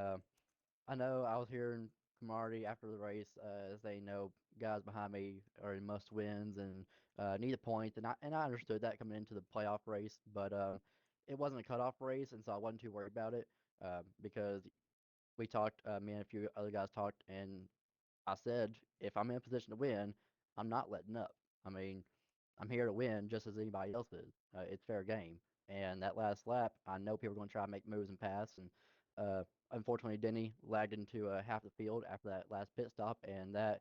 I know I was hearing from Marty after the race, saying, "No, guys behind me are in must wins and need a point," and I understood that coming into the playoff race, but it wasn't a cutoff race, and so I wasn't too worried about it because we talked, me and a few other guys talked, and I said, if I'm in a position to win, I'm not letting up. I mean, I'm here to win just as anybody else is. It's fair game. And that last lap, I know people are going to try and make moves and pass. And unfortunately, Denny lagged into half the field after that last pit stop, and that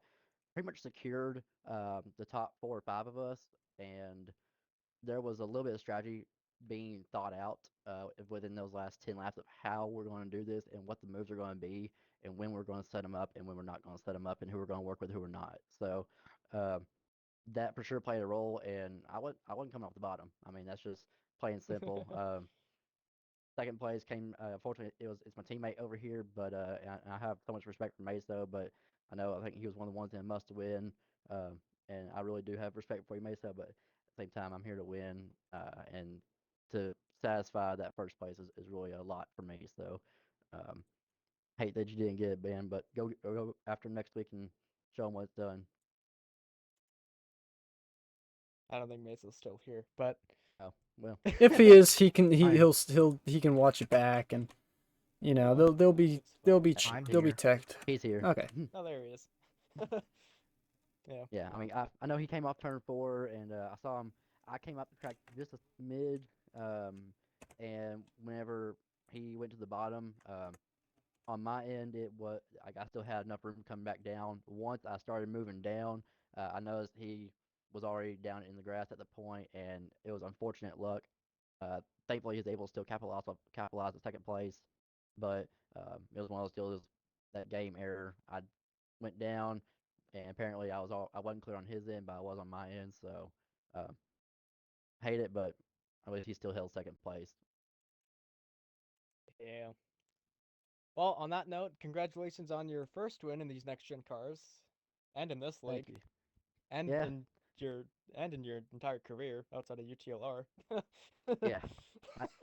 pretty much secured the top 4 or 5 of us. And there was a little bit of strategy being thought out within those last 10 laps of how we're going to do this and what the moves are going to be and when we're going to set them up and when we're not going to set them up and who we're going to work with, who we're not. So uh, that for sure played a role, and I wasn't coming off the bottom. I mean, that's just plain simple. Second place came. Fortunately, it's my teammate over here, but I have so much respect for Mace though. But I think he was one of the ones that must win, and I really do have respect for you, Mesa. But at the same time, I'm here to win, and to satisfy that first place is really a lot for me. So, um, hate that you didn't get it, Ben, but go after next week and show them what it's done. I don't think Mesa's still here, but Oh well, If he is, I'm he can watch it back, and Oh, they'll be it's fine. I'm they'll be here. teched. he's here. Okay. Oh, there he is. Yeah. Yeah, I mean, I know he came off turn 4, and I saw him. I came up the track just a smidge, um, and whenever he went to the bottom, on my end, it was like I still had enough room to come back down. Once I started moving down, I noticed he was already down in the grass at the point, and it was unfortunate luck. Thankfully, he was able to still capitalize the second place, but it was one of those deals that game error. I went down, and apparently I wasn't clear on his end, but I was on my end. So uh, hate it, but at least he still held second place. Yeah. Well, on that note, congratulations on your first win in these next gen cars, and in this Thank league, you. and Yeah, your in your entire career outside of UTLR. yeah.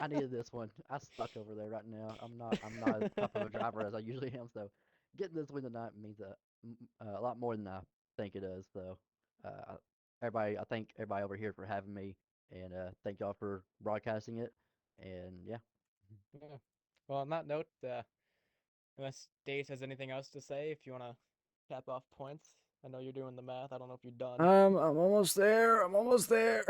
I needed this one. I suck over there right now. I'm not as tough of a driver as I usually am. So getting this win tonight means a lot more than I think it does. So I thank everybody over here for having me, and thank y'all for broadcasting it. And yeah, Yeah. Well, on that note, unless Dave has anything else to say, if you want to cap off points, I know you're doing the math. I don't know if you're done. I'm almost there. I'm almost there.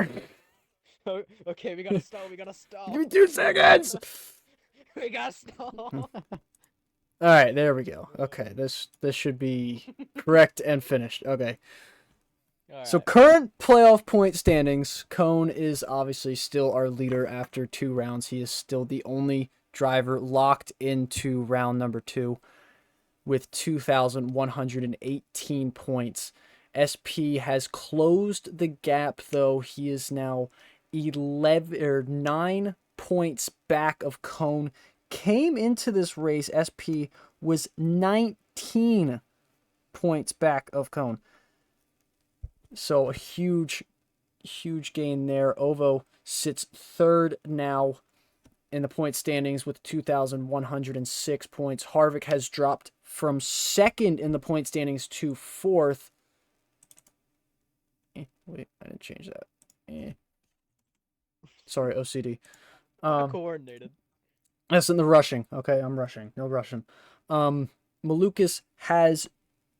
Okay, we gotta stall. We gotta Give stall. me 2 seconds. We gotta stall. All right, there we go. Okay, this should be correct and finished. Okay. All So right. current playoff point standings, Cone is obviously still our leader after 2 rounds. He is still the only driver locked into round number 2 with 2,118 points. SP has closed the gap though. He is now 11 or 9 points back of Cone. Came into this race, SP was 19 points back of Cone. So a huge gain there. Ovo sits third now in the point standings with 2,106 points. Harvick has dropped from second in the point standings to fourth. Wait, I didn't change that. Sorry, OCD. Not coordinated. That's in the rushing. Okay, I'm rushing. No rushing. Malukas has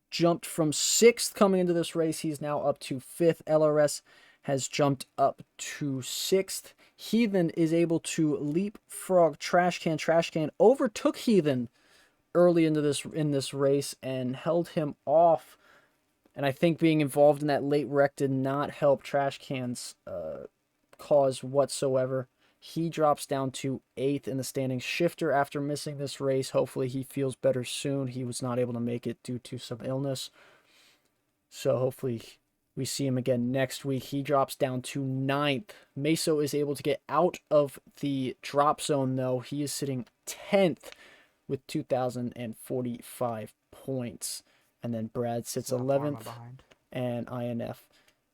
jumped from 6th coming into this race. He's now up to 5th. LRS has jumped up to 6th. Heathen is able to leapfrog Trash Can. Trash Can overtook Heathen early in this race and held him off. And I think being involved in that late wreck did not help Trash Can's cause whatsoever. He drops down to 8th in the standings. Shifter, after missing this race, hopefully he feels better soon. He was not able to make it due to some illness. So hopefully we see him again next week. He drops down to 9th. Meso is able to get out of the drop zone, though. He is sitting 10th with 2,045 points. And then Brad sits Still not far 11th, behind. and INF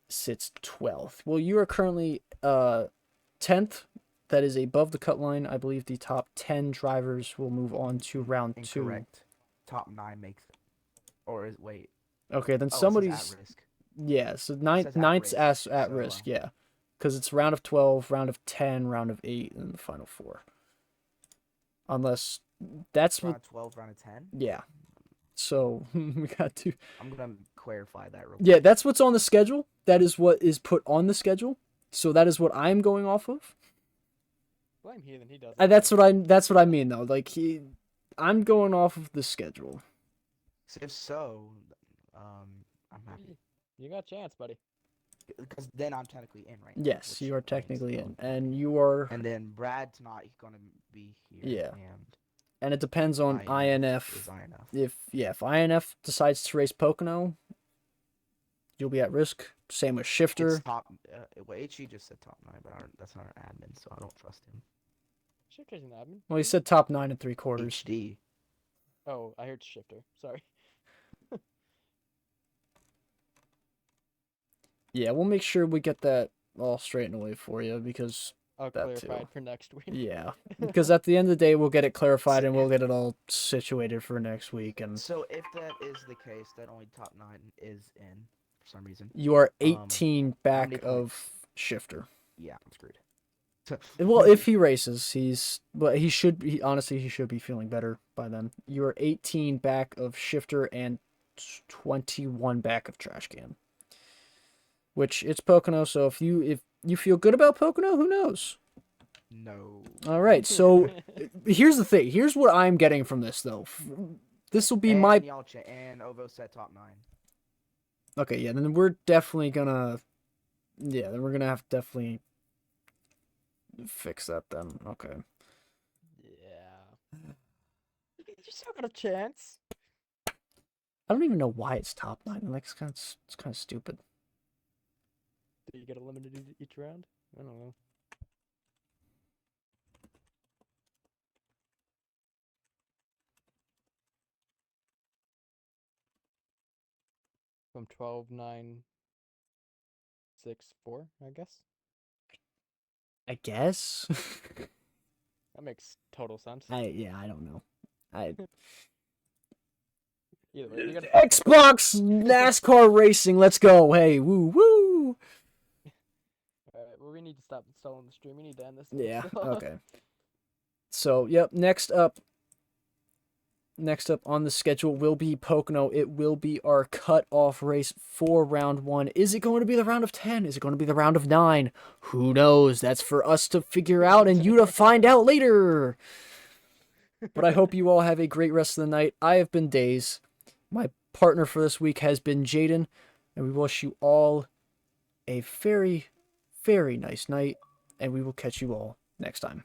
sits 12th. Well, you are currently 10th. That is above the cut line. I believe the top 10 drivers will move on to round 2. Incorrect. Top 9 makes it. Or is wait. Okay, then Oh, it says somebody's at risk. yeah. So says ninth's at risk, at so, risk, yeah, because it's round of 12, round of 10, round of 8, and the final 4. Unless that's Round what, of 12, round of 10. yeah. So we got to. I'm gonna clarify that real Yeah, quick. that's what's on the schedule. That is what is put on the schedule. So that is what I'm going off of. Blame Heathen, he does. That's what I mean though. Like I'm going off of the schedule. If so, I'm happy You got a chance, buddy. because then I'm technically in right now. Yes, which you are means- technically in, and you are, And then Brad's not gonna be here. Yeah. And and it depends on is INF. INF. If INF decides to race Pocono, you'll be at risk. Same with Shifter. It's top. Well, HE just said top 9, but that's not our admin, so I don't trust him. Shifter's an admin. Well, he said top 9 and 3/4. HD. Oh, I heard Shifter. Sorry. Yeah, we'll make sure we get that all straightened away for you because I'll That clarify too. it for next week. yeah, because at the end of the day we'll get it clarified and we'll get it all situated for next week. And So if that is the case, that only top 9 is in for some reason. you are 18 back many of Shifter. Yeah, I'm screwed. Well, if he races, he should be, honestly, he should be feeling better by then. You are 18 back of Shifter and 21 back of Trash Can. Which it's Pocono, so if you feel good about Pocono, who knows? No. All right, so here's the thing. Here's what I'm getting from this, though. This will be and my Yalcha and Ovo said top 9. okay. Yeah, then we're definitely gonna. Yeah, then we're gonna have to definitely fix that then. Okay. Yeah. You still got a chance. I don't even know why it's top 9. Like it's kind of stupid. Do you get eliminated each round? I don't know. From 12, 9, 6, 4, I guess. I guess. That makes total sense. I don't know. Either way, you gotta Xbox NASCAR racing. Let's go. Hey, woo woo. Alright, well, we need to stop stalling the stream. We need to end this. Yeah. so- Okay. So, yep. Next up on the schedule will be Pocono. It will be our cut-off race for round 1. Is it going to be the round of 10? Is it going to be the round of 9? Who knows? That's for us to figure out and you to find out later. But I hope you all have a great rest of the night. I have been Daze. My partner for this week has been Jaden. And we wish you all a very, very nice night. And we will catch you all next time.